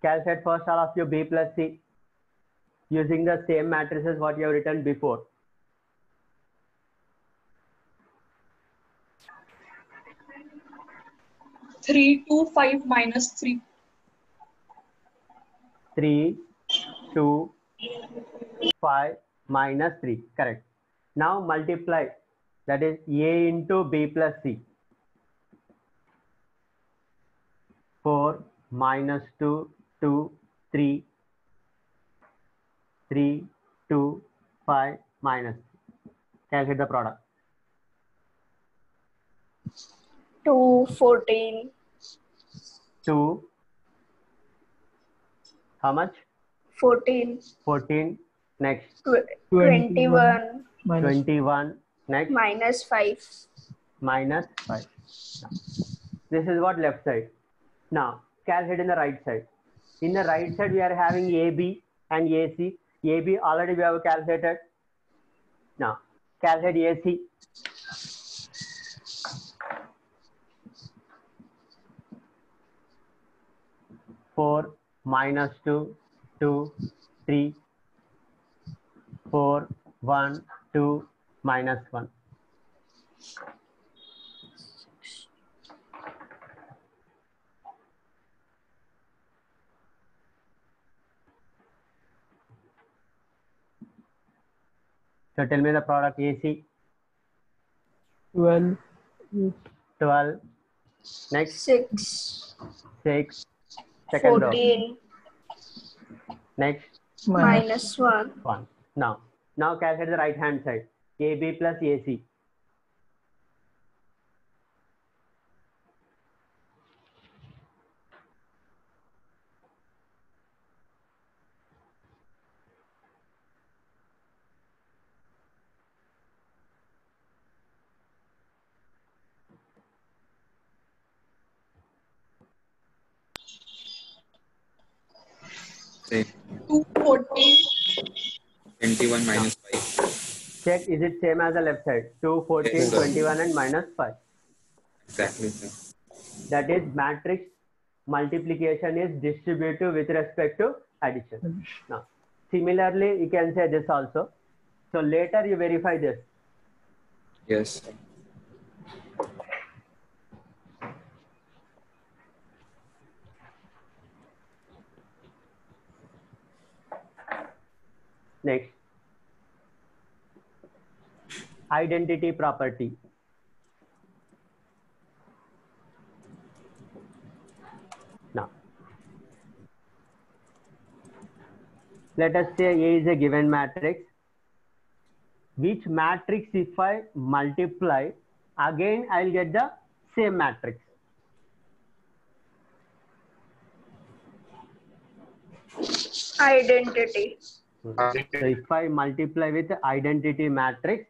[SPEAKER 1] Calculate first all of your B plus C using the same matrices what you have written before.
[SPEAKER 2] -3 2 5 -3
[SPEAKER 1] 3 2 5 minus 3. Correct. Now multiply, that is A into B plus C. 4 minus 2 2 3 3 2 5 minus. Calculate the product.
[SPEAKER 5] 2 14
[SPEAKER 1] 2 how much?
[SPEAKER 5] 14
[SPEAKER 1] 14. Next
[SPEAKER 5] 21
[SPEAKER 6] minus
[SPEAKER 1] 21. Next
[SPEAKER 5] minus 5
[SPEAKER 1] minus 5. This is what left side. Now calculate in the right side. In the right side we are having AB and AC. AB already we have calculated. Now calculate AC. 4 minus 2 2 3 4 1 2 minus 1. So tell me the product AC.
[SPEAKER 6] 12.
[SPEAKER 1] 12. Next
[SPEAKER 5] 6
[SPEAKER 1] 6. Second row.
[SPEAKER 5] 14
[SPEAKER 1] Next
[SPEAKER 5] minus 1.
[SPEAKER 1] 1. Now calculate the right hand side. AB plus AC.
[SPEAKER 8] Same.
[SPEAKER 2] 214.
[SPEAKER 8] 21 minus 5.
[SPEAKER 1] Check, is it same as the left side? 2, 14,
[SPEAKER 8] Yes, sir.
[SPEAKER 1] 21 and minus 5.
[SPEAKER 8] Exactly, sir.
[SPEAKER 1] That is matrix multiplication is distributive with respect to addition. Now, similarly, you can say this also. So later you verify this.
[SPEAKER 8] Yes, sir.
[SPEAKER 1] Next, identity property. Now, let us say A is a given matrix. Which matrix if I multiply, again I'll get the same matrix.
[SPEAKER 5] Identity.
[SPEAKER 1] So if I multiply with the identity matrix,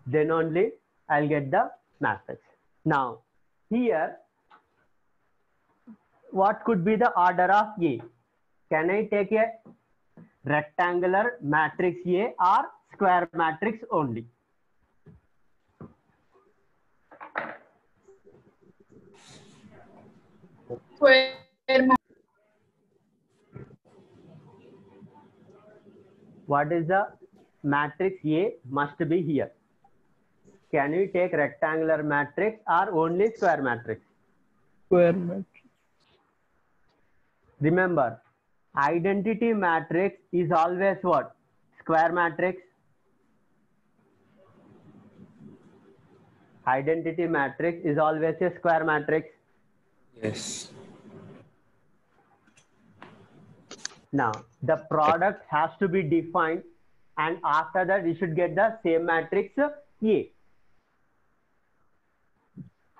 [SPEAKER 1] then only I'll get the matrix. Now, here, what could be the order of A? Can I take a rectangular matrix A or square matrix only?
[SPEAKER 2] Square.
[SPEAKER 1] What is the matrix A must be here? Can we take rectangular matrix or only square matrix?
[SPEAKER 6] Square matrix.
[SPEAKER 1] Remember, identity matrix is always what? Square matrix. Identity matrix is always a square matrix.
[SPEAKER 8] Yes.
[SPEAKER 1] Now, the product has to be defined, and after that, we should get the same matrix A.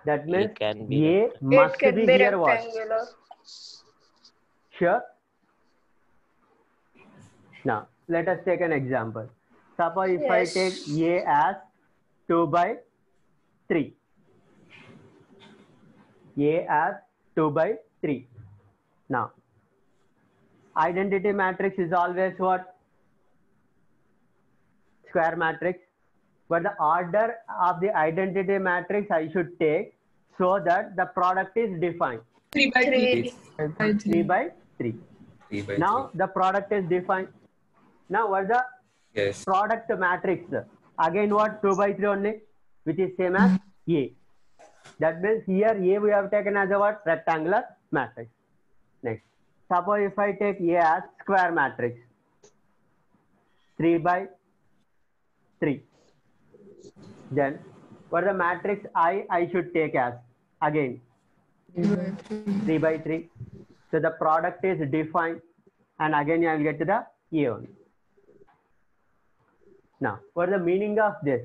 [SPEAKER 1] That means
[SPEAKER 9] can be
[SPEAKER 1] A
[SPEAKER 5] It
[SPEAKER 1] must
[SPEAKER 5] can
[SPEAKER 1] be
[SPEAKER 5] be
[SPEAKER 1] here what?
[SPEAKER 5] rectangular.
[SPEAKER 1] Sure. Now, let us take an example. Suppose if I
[SPEAKER 5] Yes.
[SPEAKER 1] take A as 2 by 3. A as 2 by 3. Now, identity matrix is always what? Square matrix. But the order of the identity matrix I should take so that the product is defined.
[SPEAKER 2] 3 by 3.
[SPEAKER 5] 3.
[SPEAKER 7] By
[SPEAKER 1] 3
[SPEAKER 7] 3.
[SPEAKER 1] by 3.
[SPEAKER 8] 3 by
[SPEAKER 1] Now
[SPEAKER 8] 3.
[SPEAKER 1] the product is defined. Now what's the
[SPEAKER 8] Yes.
[SPEAKER 1] product matrix? Again what? 2 by 3 only, which is same as A. That means here A we have taken as a what? Rectangular matrix. Next, suppose if I take A as square matrix, 3 by 3. Then what the matrix I should take as? Again 3 by 3. So the product is defined, and again I will get to the A only. Now, what is the meaning of this?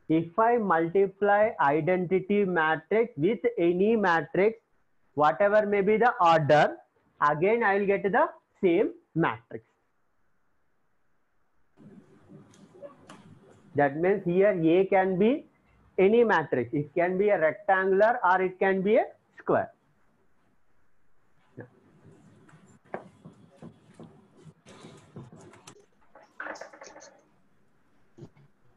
[SPEAKER 1] If I multiply identity matrix with any matrix, whatever may be the order, again I will get to the same matrix. That means here A can be any matrix. It can be a rectangular or it can be a square.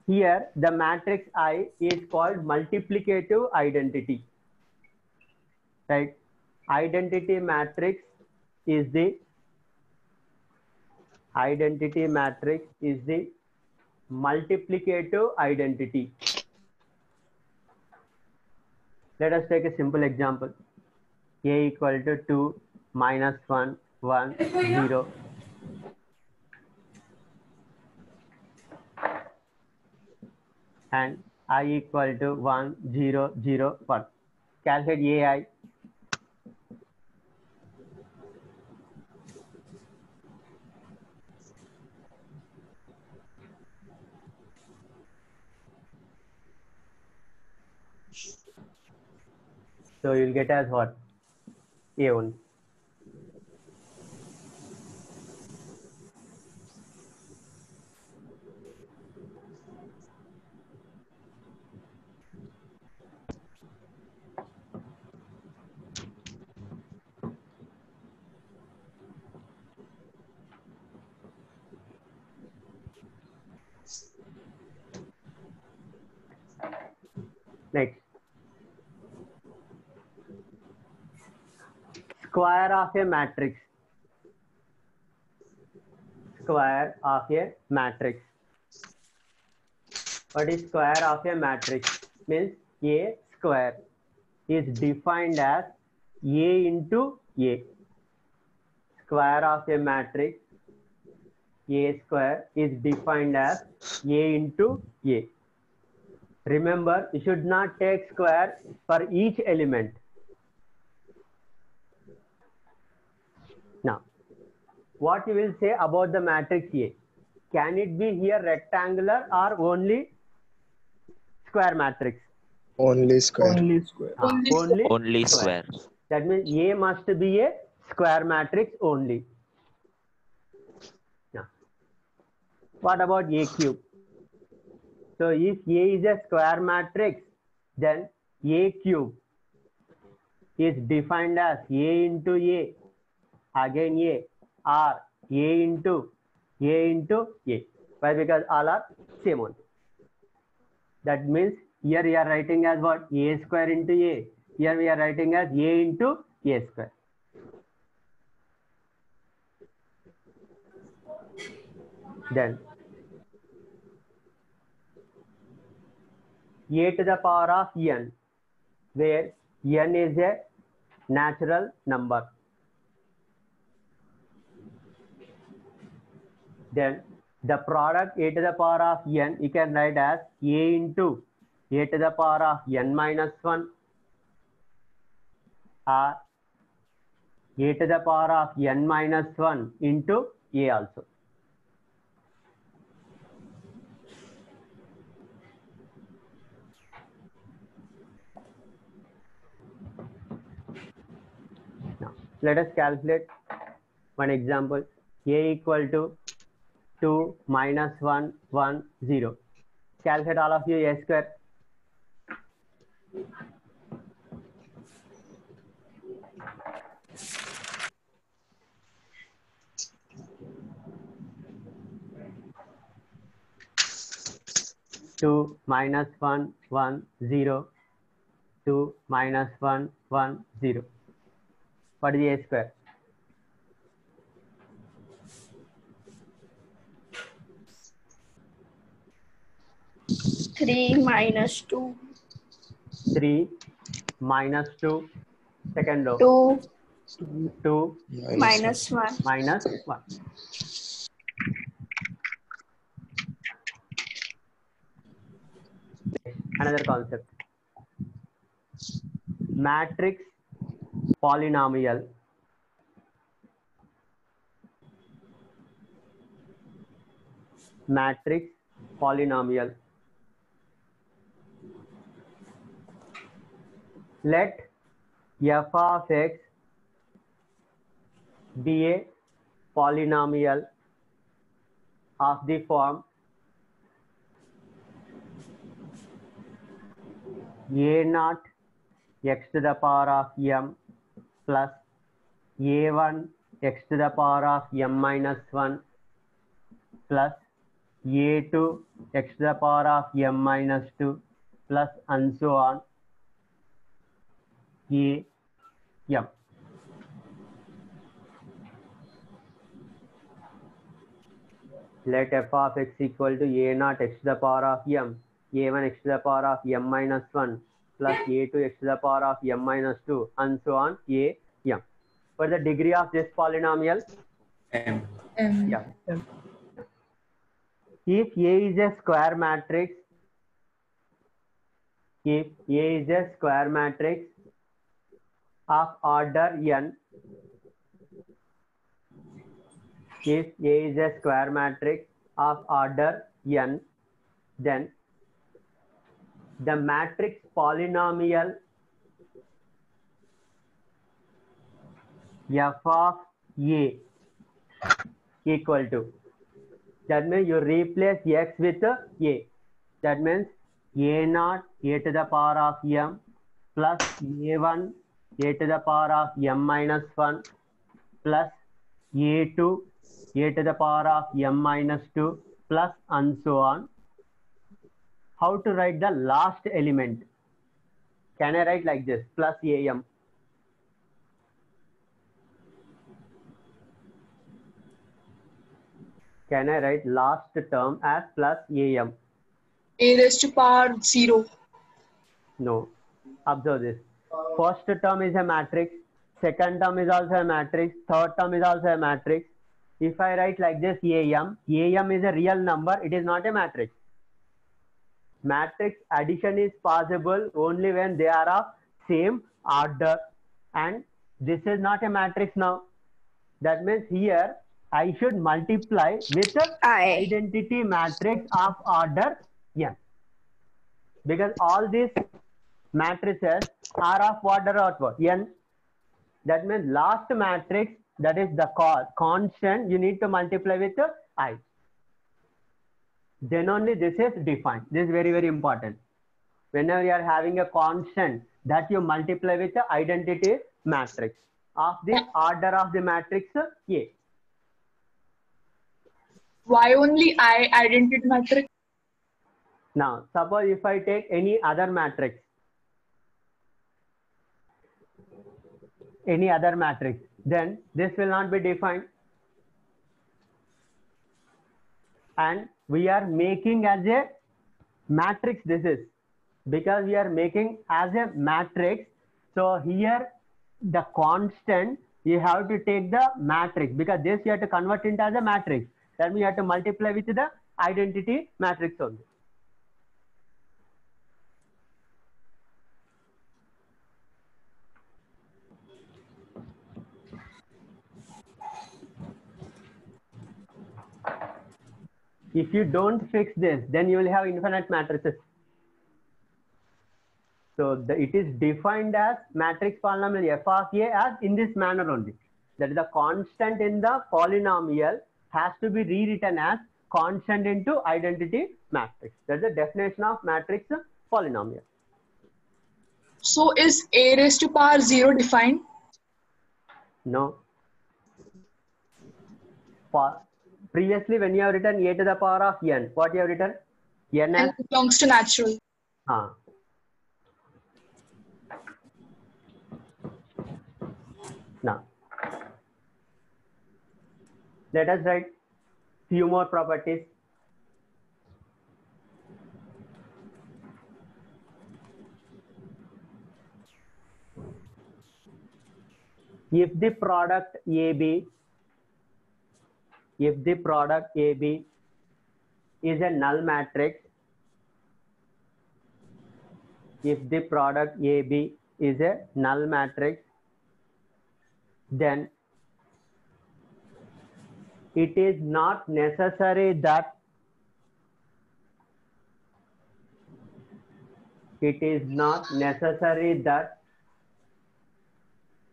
[SPEAKER 1] Here, the matrix I is called multiplicative identity. Right? Identity matrix is the multiplicative identity. Let us take a simple example. A equal to 2 minus 1, 1, 0. And I equal to 1, 0, 0, 1. Calculate AI. So you'll get as what? A only. Next. Square of a matrix. Square of a matrix. What is square of a matrix? Means A square is defined as A into A. Square of a matrix A square is defined as A into A. Remember, you should not take square for each element. Now, what you will say about the matrix A? Can it be here rectangular or only square matrix?
[SPEAKER 4] Only square.
[SPEAKER 6] Only square.
[SPEAKER 9] Only square.
[SPEAKER 1] That means A must be a square matrix only. Now, what about A cube? So if A is a square matrix, then A cube is defined as A into A, again A, or A into A. Why? Because all are same one. That means here we are writing as what? A square into A. Here we are writing as A into A square. Then A to the power of n, where n is a natural number. Then the product A to the power of n, you can write as A into A to the power of n minus 1, or A to the power of n minus 1 into A also. Now, let us calculate one example. A equal to 2 minus 1, 1, 0. Calculate all of you A square. Two minus 1, 1, 0. 2 minus 1, 1, 0. What is A square?
[SPEAKER 5] Three minus two.
[SPEAKER 1] 3 minus 2. Second row.
[SPEAKER 5] Two
[SPEAKER 1] 2
[SPEAKER 5] minus one.
[SPEAKER 1] minus 1. Another concept. Matrix polynomial. Matrix polynomial. Let f of x be a polynomial of the form a naught x to the power of m plus a1 x to the power of m minus 1 plus a2 x to the power of m minus 2 plus and so on a m. Let f of x equal to a naught x to the power of m, a1 x to the power of m minus 1 plus a2 x to the power of m minus 2 and so on a m. What is the degree of this polynomial?
[SPEAKER 8] M.
[SPEAKER 1] Yeah. If A is a square matrix, if A is a square matrix of order n, if A is a square matrix of order n, then the matrix polynomial f of a equal to, that means you replace x with a. That means a naught a to the power of m plus a1 a to the power of m minus 1 plus a2 a to the power of m minus 2 plus and so on. How to write the last element? Can I write like this? Plus am. Can I write last term as plus am?
[SPEAKER 2] A raised to power 0.
[SPEAKER 1] No. Observe this. First term is a matrix. Second term is also a matrix. Third term is also a matrix. If I write like this am is a real number. It is not a matrix. Matrix addition is possible only when they are of same order. And this is not a matrix now. That means here I should multiply with the
[SPEAKER 5] I.
[SPEAKER 1] identity matrix of order n. Because all these matrices are of order of n. That means last matrix, that is the constant, you need to multiply with I. Then only this is defined. This is very, very important. Whenever you are having a constant, that you multiply with the identity matrix of the order of the matrix A.
[SPEAKER 2] Why only I identity matrix?
[SPEAKER 1] Now, suppose if I take any other matrix, then this will not be defined. And we are making as a matrix, this is because we are making as a matrix. So here the constant, you have to take the matrix, because this you have to convert into as a matrix. That means you have to multiply with the identity matrix only. If you don't fix this, then you will have infinite matrices. So it is defined as matrix polynomial f of a as in this manner only. That is, the constant in the polynomial has to be rewritten as constant into identity matrix. That's the definition of matrix polynomial.
[SPEAKER 2] So is A raised to power 0 defined?
[SPEAKER 1] No. Previously, when you have written a to the power of n, what you have written? N as?
[SPEAKER 2] N belongs to natural.
[SPEAKER 1] Now, let us write few more properties. If the product AB is a null matrix, then it is not necessary that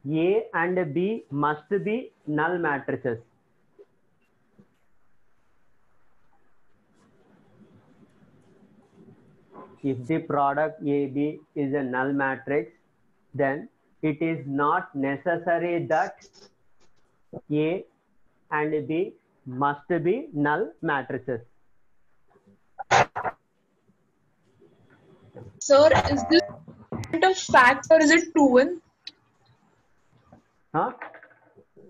[SPEAKER 1] A and B must be null matrices. If the product AB is a null matrix, then it is not necessary that A and B must be null matrices.
[SPEAKER 2] Sir, is this a fact or is it proven?
[SPEAKER 1] Huh?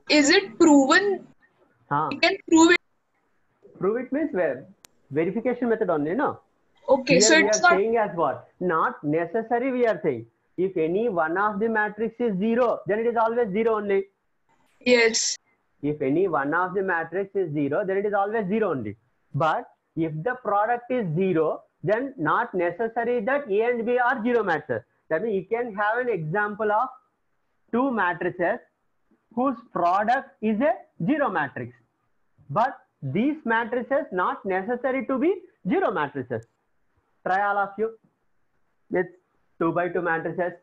[SPEAKER 2] Is it proven? You can prove it.
[SPEAKER 1] Prove it means where? Verification method only, no?
[SPEAKER 2] Okay,
[SPEAKER 1] Here
[SPEAKER 2] so
[SPEAKER 1] we
[SPEAKER 2] it's
[SPEAKER 1] are
[SPEAKER 2] not
[SPEAKER 1] saying as what? Not necessary, we are saying. If any one of the matrix is 0, then it is always 0 only.
[SPEAKER 2] yes.
[SPEAKER 1] If any one of the matrix is 0, then it is always 0 only. But if the product is 0, then not necessary that A and B are 0 matrices. That means you can have an example of two matrices whose product is a 0 matrix. But these matrices not necessary to be 0 matrices. Try all of you with 2 by 2 matrices.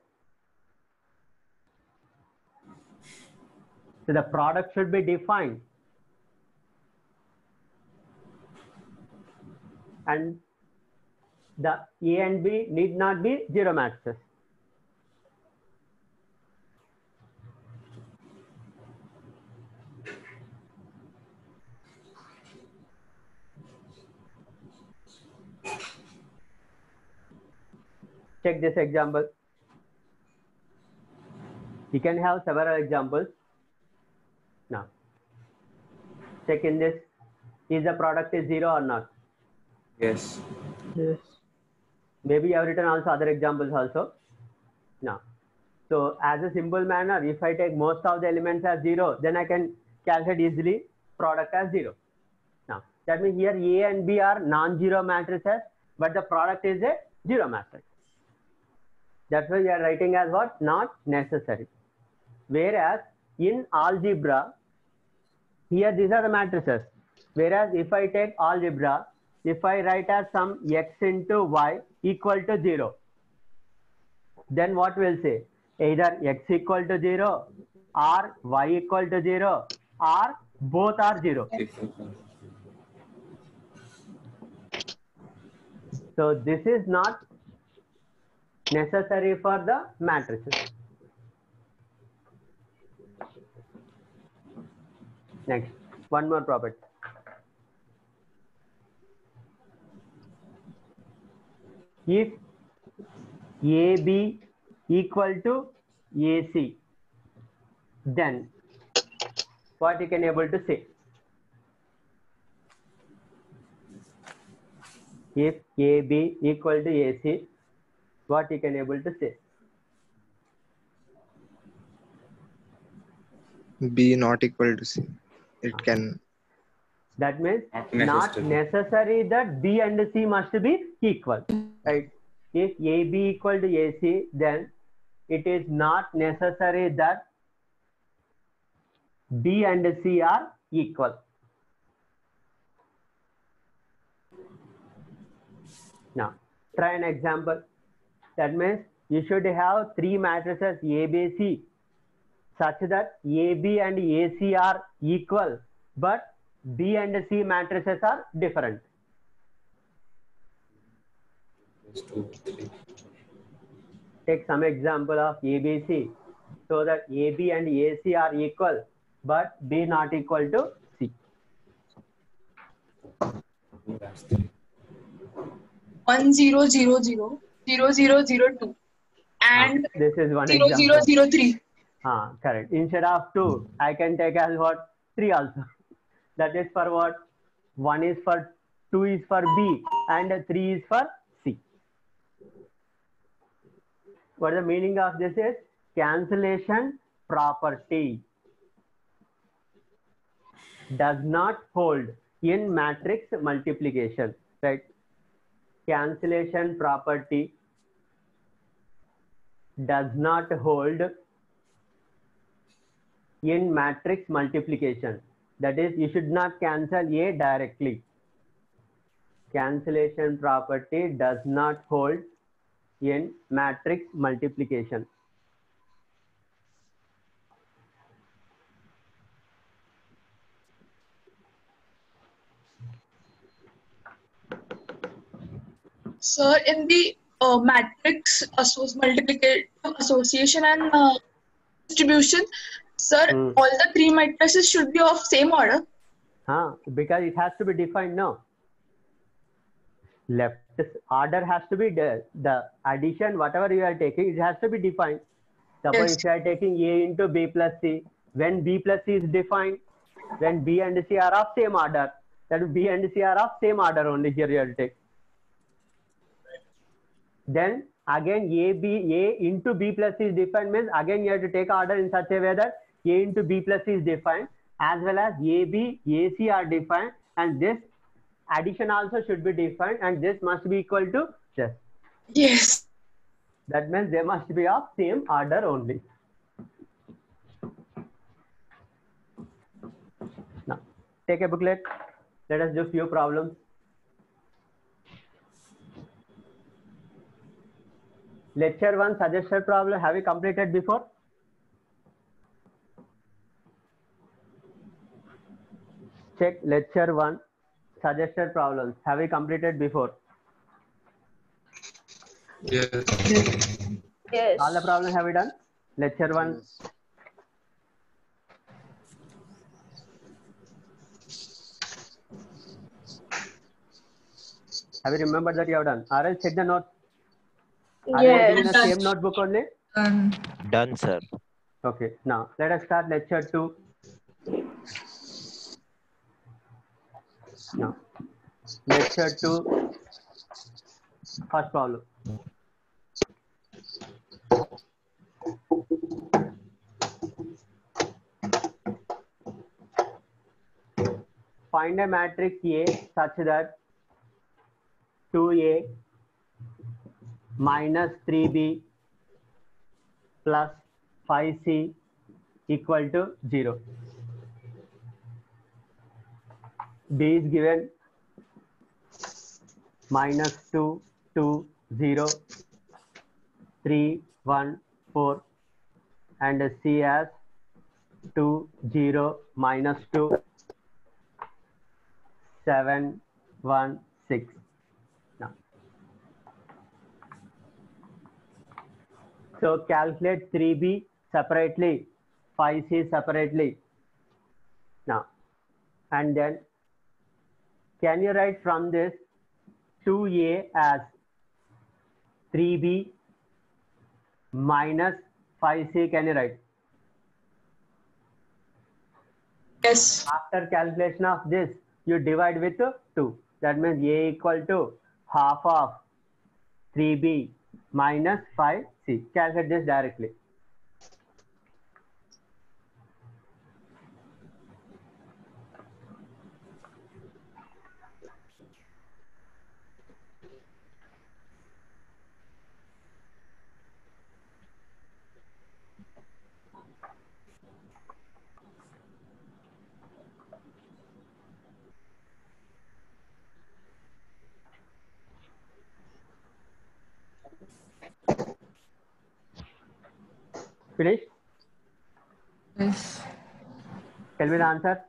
[SPEAKER 1] So the product should be defined. And the A and B need not be zero matrices. Check this example. You can have several examples. Now, check in this. Is the product is zero or not?
[SPEAKER 8] Yes.
[SPEAKER 6] Yes.
[SPEAKER 1] Maybe you have written also other examples also. Now, so as a simple manner, if I take most of the elements as zero, then I can calculate easily product as zero. Now, that means here A and B are non-zero matrices, but the product is a zero matrix. That's why we are writing as what? Not necessary. Whereas in algebra, here these are the matrices. Whereas if I take algebra, if I write as some x into y equal to 0, then what will say? Either x equal to 0 or y equal to 0 or both are 0. So this is not necessary for the matrices. Next, one more property. If AB equal to AC, then what you can able to say? If AB equal to AC, what you can able to say?
[SPEAKER 4] B not equal to C. It can.
[SPEAKER 1] That means
[SPEAKER 8] Not
[SPEAKER 1] not necessary that B and C must be equal, right? If AB equal to AC, then it is not necessary that B and C are equal. Now, try an example. That means you should have three matrices A, B, C such that AB and AC are equal, but B and C matrices are different.
[SPEAKER 8] 2, 3.
[SPEAKER 1] Take some example of ABC so that AB and AC are equal, but B not equal to C.
[SPEAKER 8] That's 3.
[SPEAKER 2] 1 0 0 0 0 0 0 2 and
[SPEAKER 1] This is one
[SPEAKER 2] 0 0
[SPEAKER 1] example.
[SPEAKER 2] 0 3.
[SPEAKER 1] Correct. Instead of 2, I can take as what? 3 also. That is for what? 1 is for 2 is for B and 3 is for C. What the meaning of this is? Cancellation property does not hold in matrix multiplication, right? Cancellation property does not hold in matrix multiplication. That is, you should not cancel A directly. Cancellation property does not hold in matrix multiplication.
[SPEAKER 2] Sir, in the matrix multiplication, association and distribution, sir, all the three matrices should be of same order.
[SPEAKER 1] Because it has to be defined now. Left order has to be the addition, whatever you are taking, it has to be defined. Suppose
[SPEAKER 2] Yes.
[SPEAKER 1] if you are taking A into B plus C, when B plus C is defined, when B and C are of same order, that is B and C are of same order only here you will take. Then again A into B plus C is defined means again you have to take order in such a way that A into B plus C is defined as well as AB, AC are defined, and this addition also should be defined, and this must be equal to this.
[SPEAKER 2] Yes.
[SPEAKER 1] That means they must be of same order only. Now, take a booklet. Let us do few problems. Lecture 1 suggested problem. Have you completed before? check lecture 1 suggested problems. Have we completed before?
[SPEAKER 3] Yes.
[SPEAKER 5] Yes.
[SPEAKER 1] All the problems have we done? Lecture 1.
[SPEAKER 4] Yes.
[SPEAKER 1] Have you remembered that you have done? Or else check the notes. Are you writing in the
[SPEAKER 5] Yes.
[SPEAKER 1] same notebook only?
[SPEAKER 7] Done.
[SPEAKER 9] Done, sir.
[SPEAKER 1] Okay. Now let us start lecture 2. Now lecture 2. First problem. Find a matrix A such that 2A minus 3B plus 5C equal to 0. B is given minus 2, 2, 0, 3, 1, 4 and C as 2, 0, minus 2, 7, 1, 6. Now, so calculate 3B separately, 5C separately. Now, and then can you write from this 2A as 3B minus 5C? Can you write?
[SPEAKER 2] Yes.
[SPEAKER 1] After calculation of this, you divide with 2. That means A equal to half of 3B minus 5C. Calculate this directly. Finished?
[SPEAKER 7] Yes.
[SPEAKER 1] Tell me the answer.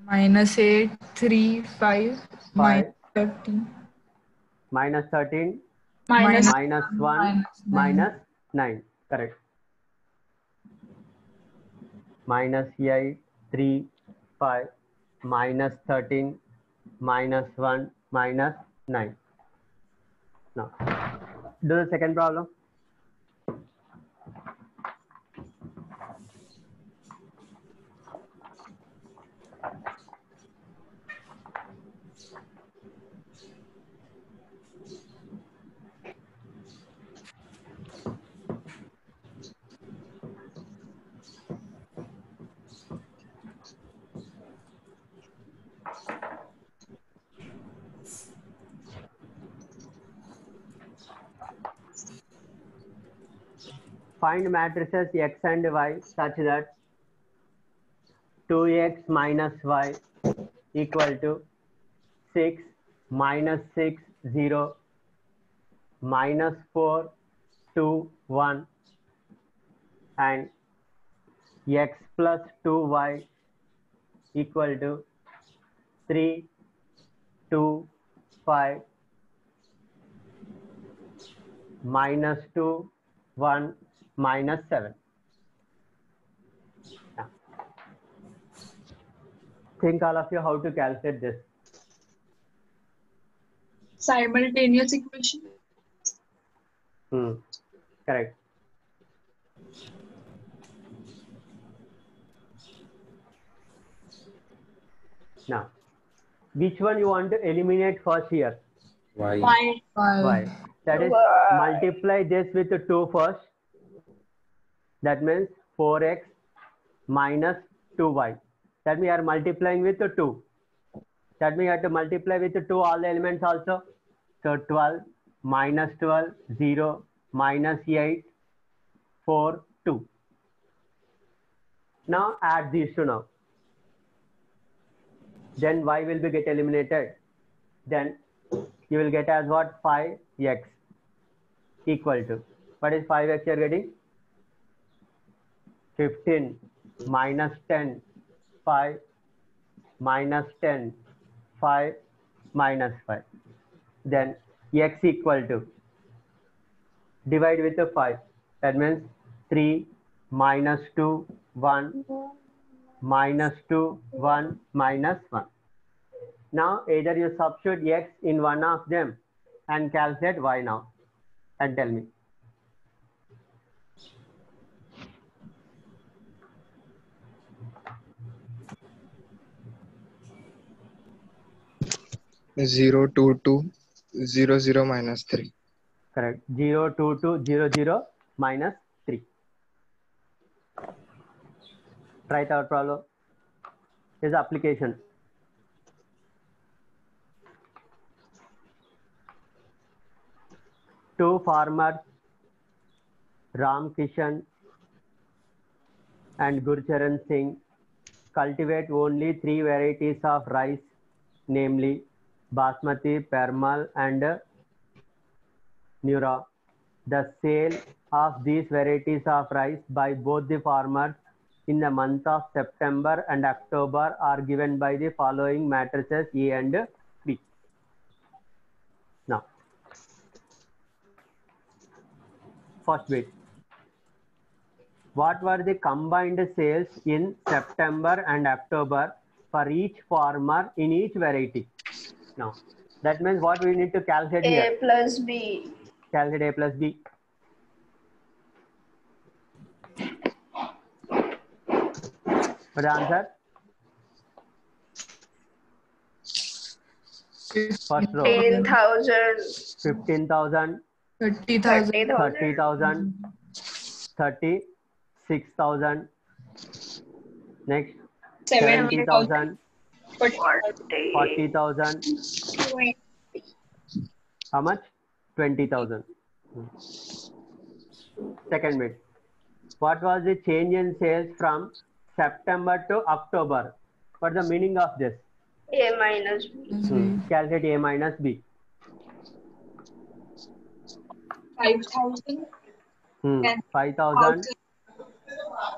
[SPEAKER 7] -8, 3, 5,
[SPEAKER 1] Five.
[SPEAKER 7] -13.
[SPEAKER 1] Minus 13,
[SPEAKER 2] Minus
[SPEAKER 1] minus 1, minus 9. Correct. Minus 8, 3, 5, minus 13, minus 1, minus 9. Now, do the second problem. Find matrices X and Y such that 2X minus Y equal to 6 minus 6, 0, minus 4, 2, 1 and X plus 2Y equal to 3, 2, 5, minus 2, 1, minus 7. Now, think all of you how to calculate this.
[SPEAKER 2] simultaneous equation.
[SPEAKER 1] Correct. Now, which one you want to eliminate first here?
[SPEAKER 8] Why?
[SPEAKER 2] Y.
[SPEAKER 1] Y. That is, multiply this with 2 first. That means 4x minus 2y. That means you are multiplying with 2. That means you have to multiply with 2 all the elements also. So 12 minus 12, 0, minus 8, 4, 2. Now add these two now. Then y will be get eliminated. Then you will get as what? 5x equal to. What is 5x you are getting? 15 minus 10, 5, minus 10, 5 minus 5. Then x equal to, divide with the 5. That means 3 minus 2, 1 minus 2, 1 minus 1. Now either you substitute x in one of them and calculate y now and tell me.
[SPEAKER 4] Zero two two 0 0 minus 3.
[SPEAKER 1] Correct. 0, 2, 2, 0, 0 minus 3. Try our problem. Here's the application. Two farmers, Ram Kishan and Gurcharan Singh, cultivate only 3 varieties of rice, namely Basmati, Permal and Nura. The sale of these varieties of rice by both the farmers in the month of September and October are given by the following matrices A and B. Now, first bit. What were the combined sales in September and October for each farmer in each variety? Now, that means what we need to calculate here?
[SPEAKER 5] A plus B.
[SPEAKER 1] Calculate A plus B. What the answer? First row.
[SPEAKER 5] 10,000.
[SPEAKER 1] 15,000,
[SPEAKER 7] 30,000.
[SPEAKER 1] 30,000, 36,000. Next, 70,000, 40,000. How much? 20,000. Second bit. What was the change in sales from September to October? What's the meaning of this?
[SPEAKER 5] A minus B.
[SPEAKER 1] Calculate A minus B.
[SPEAKER 2] 5,000.
[SPEAKER 1] 5,000,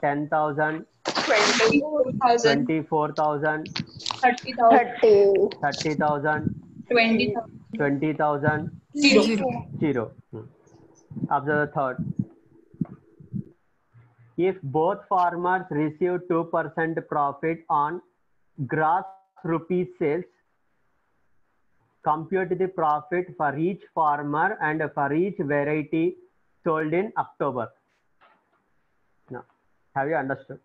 [SPEAKER 1] 10,000,
[SPEAKER 2] 24,000.
[SPEAKER 1] 24,000,
[SPEAKER 2] 30,000.
[SPEAKER 1] 30,000,
[SPEAKER 2] 20,000.
[SPEAKER 1] 20,000,
[SPEAKER 2] 0.
[SPEAKER 1] 0. Observe the third. If both farmers receive 2% profit on gross rupee sales, compute the profit for each farmer and for each variety sold in October. Now, have you understood?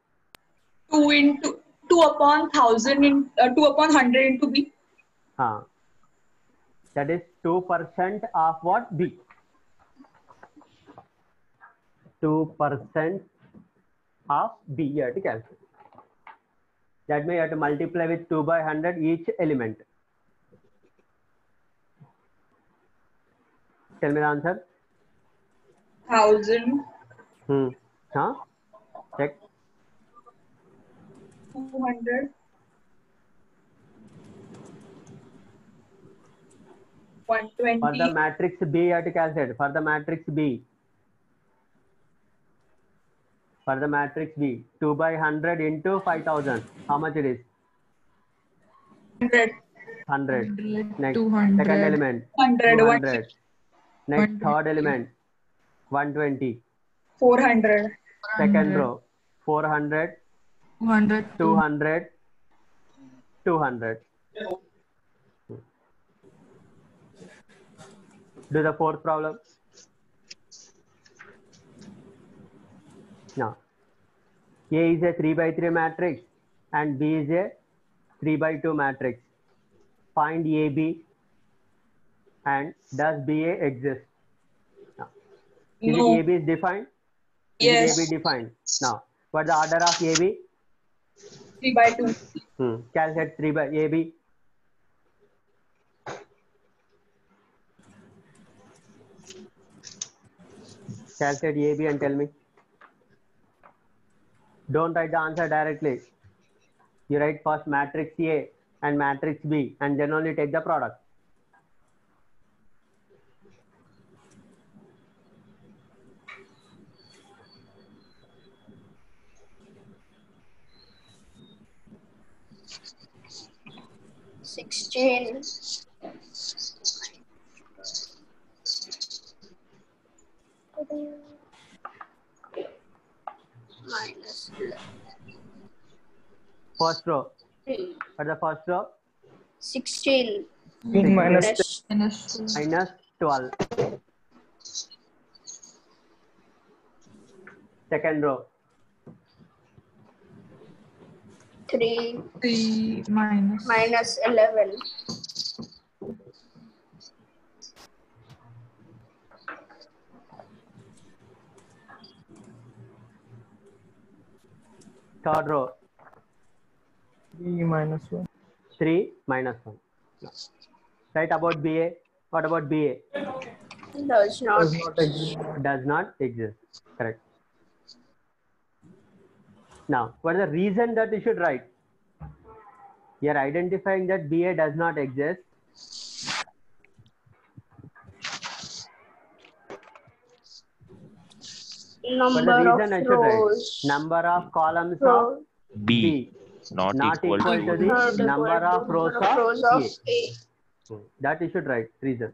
[SPEAKER 2] 2 upon 1,000 in 2 upon 100 into B.
[SPEAKER 1] That is 2% of what? B. 2% of B you have to calculate. That means you have to multiply with 2 by 100 each element. Tell me the answer.
[SPEAKER 2] 1,000.
[SPEAKER 1] Check.
[SPEAKER 2] 200. 120.
[SPEAKER 1] For the matrix B, you have to calculate. For the matrix B. For the matrix B, 2 by 100 into 5,000. How much it is?
[SPEAKER 2] 100.
[SPEAKER 1] 100. Next,
[SPEAKER 7] 200.
[SPEAKER 1] second element.
[SPEAKER 2] 100.
[SPEAKER 1] 200. Next, third element. 120.
[SPEAKER 2] 400.
[SPEAKER 1] Second row. 400.
[SPEAKER 7] 200.
[SPEAKER 1] 200. 200. Do the fourth problem. Now, A is a 3 by 3 matrix and B is a 3 by 2 matrix. Find AB and does BA exist? Now, is
[SPEAKER 2] No.
[SPEAKER 1] it AB is defined?
[SPEAKER 2] Yes.
[SPEAKER 1] Is AB defined? Now, what's the order of AB?
[SPEAKER 2] 3 by 2.
[SPEAKER 1] Calculate 3 by AB. Calculate AB and tell me. Don't write the answer directly. You write first matrix A and matrix B and then only take the product.
[SPEAKER 5] 16 minus 11.
[SPEAKER 1] First row.
[SPEAKER 5] 3.
[SPEAKER 1] What's the first row?
[SPEAKER 5] 16
[SPEAKER 6] 16 minus
[SPEAKER 5] minus
[SPEAKER 1] Minus 12. Second row.
[SPEAKER 5] 3
[SPEAKER 7] 3 minus
[SPEAKER 5] minus 11.
[SPEAKER 1] Third row.
[SPEAKER 6] 3 minus 1.
[SPEAKER 1] 3 minus 1. Right about BA. What about BA?
[SPEAKER 5] Does not
[SPEAKER 6] Does not exist.
[SPEAKER 1] Does not exist. Correct. Now, what is the reason that you should write? You are identifying that BA does not exist. What is the
[SPEAKER 5] number of
[SPEAKER 1] reason I should write?
[SPEAKER 5] rows.
[SPEAKER 1] Number of columns of
[SPEAKER 5] Row
[SPEAKER 9] B
[SPEAKER 1] B
[SPEAKER 9] not
[SPEAKER 1] not
[SPEAKER 9] equal
[SPEAKER 1] equal
[SPEAKER 9] to
[SPEAKER 1] to
[SPEAKER 5] not
[SPEAKER 1] the number
[SPEAKER 5] equal
[SPEAKER 1] of
[SPEAKER 5] to
[SPEAKER 1] rows
[SPEAKER 5] number of rows
[SPEAKER 1] of
[SPEAKER 5] of
[SPEAKER 1] A.
[SPEAKER 5] A.
[SPEAKER 1] That you should write. Reason.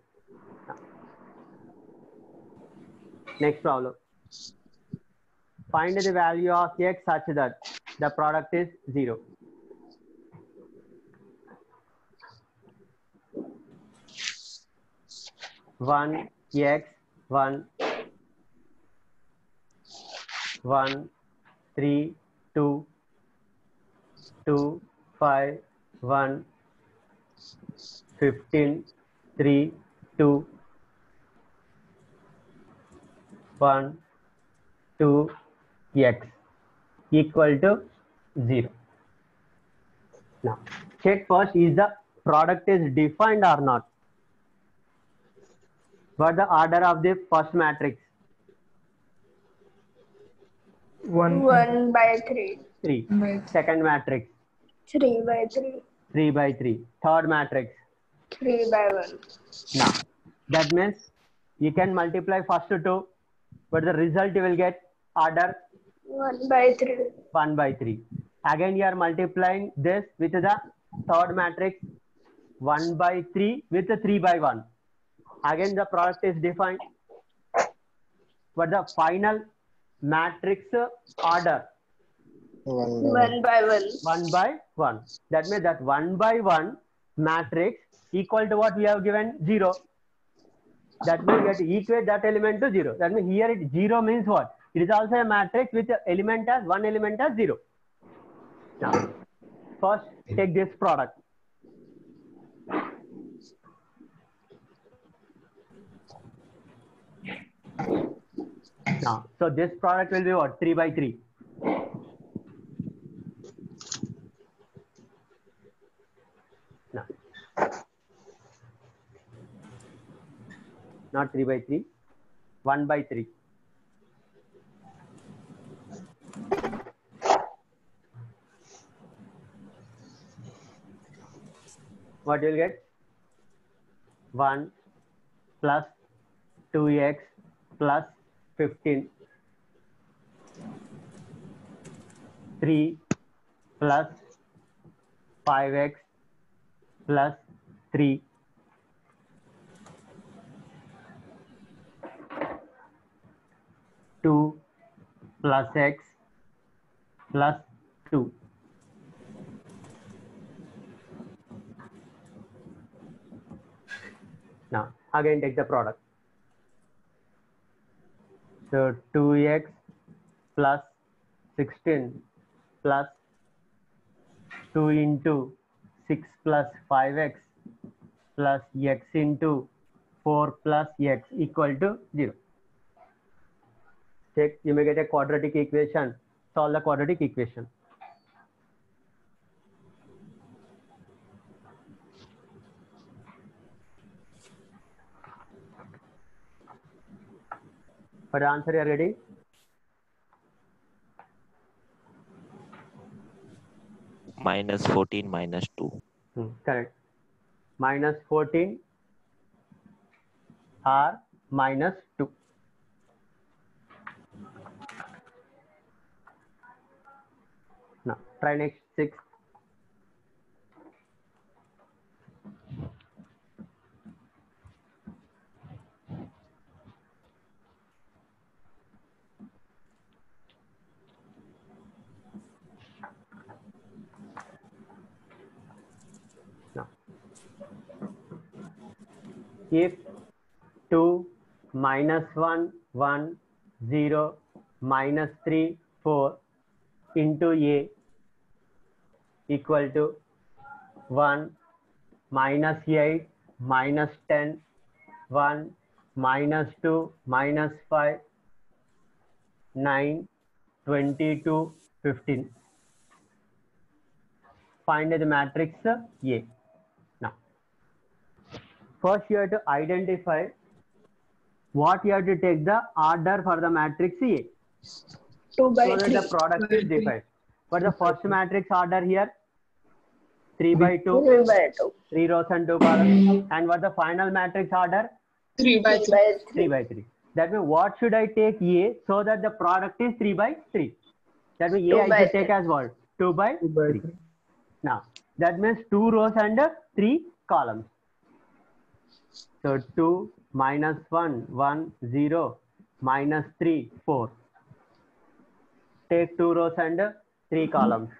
[SPEAKER 1] Next problem. Find the value of X such that the product is 0. One X 1 1 3 2 2 5 1 15 3 2 1 2 X equal to 0. Now check first, is the product is defined or not? What the order of the first matrix?
[SPEAKER 6] 1.
[SPEAKER 5] 1 by 3.
[SPEAKER 1] 3.
[SPEAKER 7] by
[SPEAKER 1] Second matrix
[SPEAKER 5] 3 by 3.
[SPEAKER 1] 3 by 3. Third matrix.
[SPEAKER 5] 3 by 1.
[SPEAKER 1] Now that means you can multiply first two, but the result you will get order
[SPEAKER 5] 1 by 3.
[SPEAKER 1] 1 by 3. Again you are multiplying this with the third matrix 1 by 3 with the 3 by 1. Again the product is defined, but the final matrix order
[SPEAKER 5] 1 by 1.
[SPEAKER 1] 1 by 1. That means that 1 by 1 matrix equal to what we have given? 0. That means we have to equate that element to 0. That means here it 0 means what? It is also a matrix with element as 1 element as 0. Now, first take this product. Now, so this product will be what? 3 by 3. Now, not 3 by 3, 1 by 3. What you will get? 1 plus 2x plus 15, 3 plus 5x plus 3, 2 plus x plus 2. Now again take the product. So 2x plus 16 plus 2 into 6 plus 5x plus x into 4 plus x equal to 0. Check, you may get a quadratic equation. Solve the quadratic equation. For the answer, you are ready?
[SPEAKER 9] minus 14 minus 2.
[SPEAKER 1] Correct. Minus 14 or minus 2. Now try next 6. if 2 minus 1 1 0 minus 3 4 into a equal to 1 minus 8 minus 10 1 minus 2 minus 5 9 22 15. Find the matrix A. Now first you have to identify what you have to take the order for the matrix A
[SPEAKER 5] 2 by
[SPEAKER 1] so that
[SPEAKER 5] 3.
[SPEAKER 1] the product is defined. What the first matrix order here? 3 by 2,
[SPEAKER 5] 3 by 2.
[SPEAKER 1] 3 rows and 2 columns. And what the final matrix order?
[SPEAKER 2] 3 by
[SPEAKER 5] 3
[SPEAKER 2] 3.
[SPEAKER 5] by 3.
[SPEAKER 1] 3 by 3. That means what should I take A so that the product is 3 by 3? That means
[SPEAKER 5] 2
[SPEAKER 1] A I
[SPEAKER 5] by
[SPEAKER 1] should take
[SPEAKER 5] 3.
[SPEAKER 1] as what? 2 by
[SPEAKER 6] 2 by
[SPEAKER 1] 3.
[SPEAKER 6] 3.
[SPEAKER 1] Now that means 2 rows and 3 columns. So 2 minus 1 1 0 minus 3 4. Take 2 rows and 3 columns.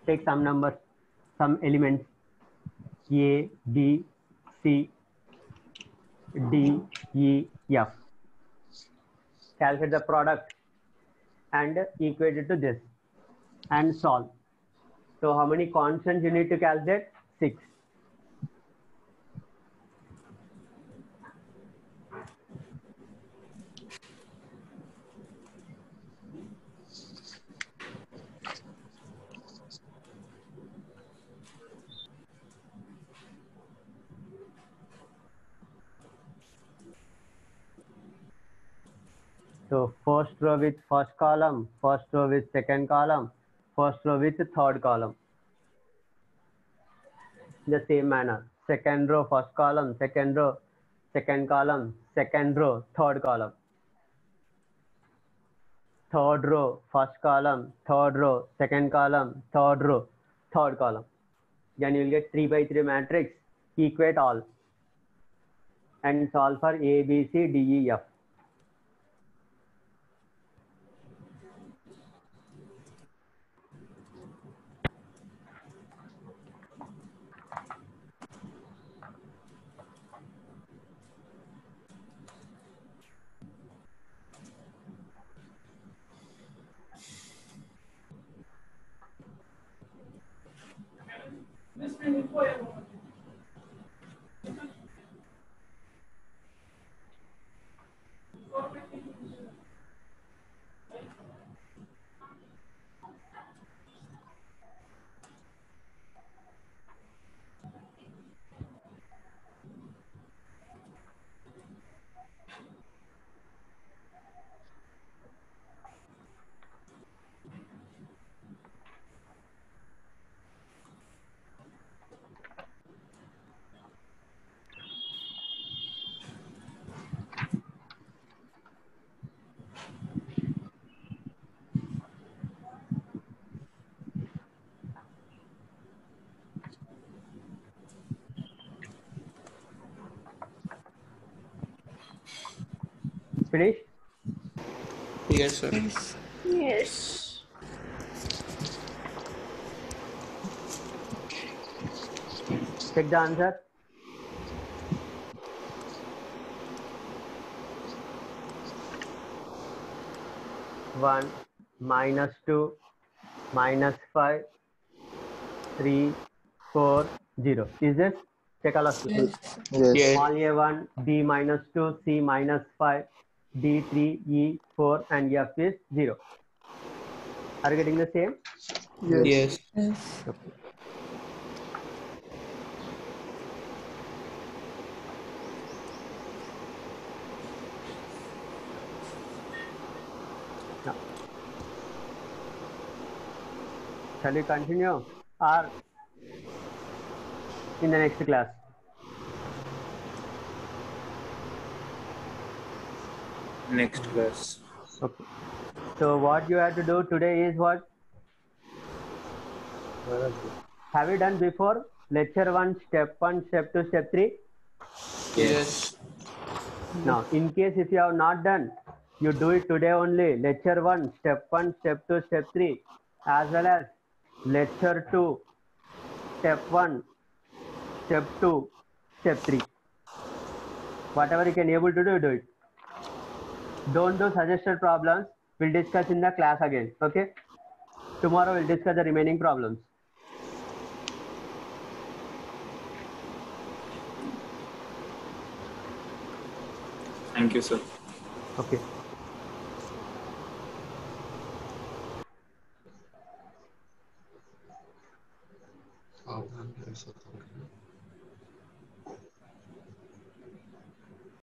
[SPEAKER 1] Take some numbers, some elements A, B, C, D, E, F. Calculate the product and equate it to this and solve. So how many constants you need to calculate? 6. So first row with first column, first row with second column, first row with third column. The same manner. Second row, first column, second row, second column, second row, third column. Third row, first column, third row, second column, third row, third column. Then you will get 3 by 3 matrix. Equate all and solve for A, B, C, D, E, F. Finish?
[SPEAKER 3] Yes, sir.
[SPEAKER 7] Yes.
[SPEAKER 5] Yes.
[SPEAKER 1] Check the answer. One minus 2 minus 5 3 4 0. Is this? Check all of you.
[SPEAKER 7] Yes.
[SPEAKER 4] Yes.
[SPEAKER 1] Small a1, B minus 2, C minus 5, D 3, E 4, and F is 0. Are you getting the same?
[SPEAKER 3] Yes.
[SPEAKER 7] Yes.
[SPEAKER 1] Okay. Now, shall we continue or in the next class?
[SPEAKER 8] Next class.
[SPEAKER 1] Okay. So what you have to do today is what? Have you done before? Lecture 1, step 1, step 2, step 3?
[SPEAKER 3] Yes.
[SPEAKER 1] Now, in case if you have not done, you do it today only. Lecture 1, step 1, step 2, step 3, as well as lecture 2, step 1, step 2, step 3. Whatever you can able to do, do it. Don't do suggested problems. We'll discuss in the class again. Okay. Tomorrow we'll discuss the remaining problems.
[SPEAKER 8] Thank you, sir.
[SPEAKER 1] Okay.
[SPEAKER 3] Oh, I'm so sorry.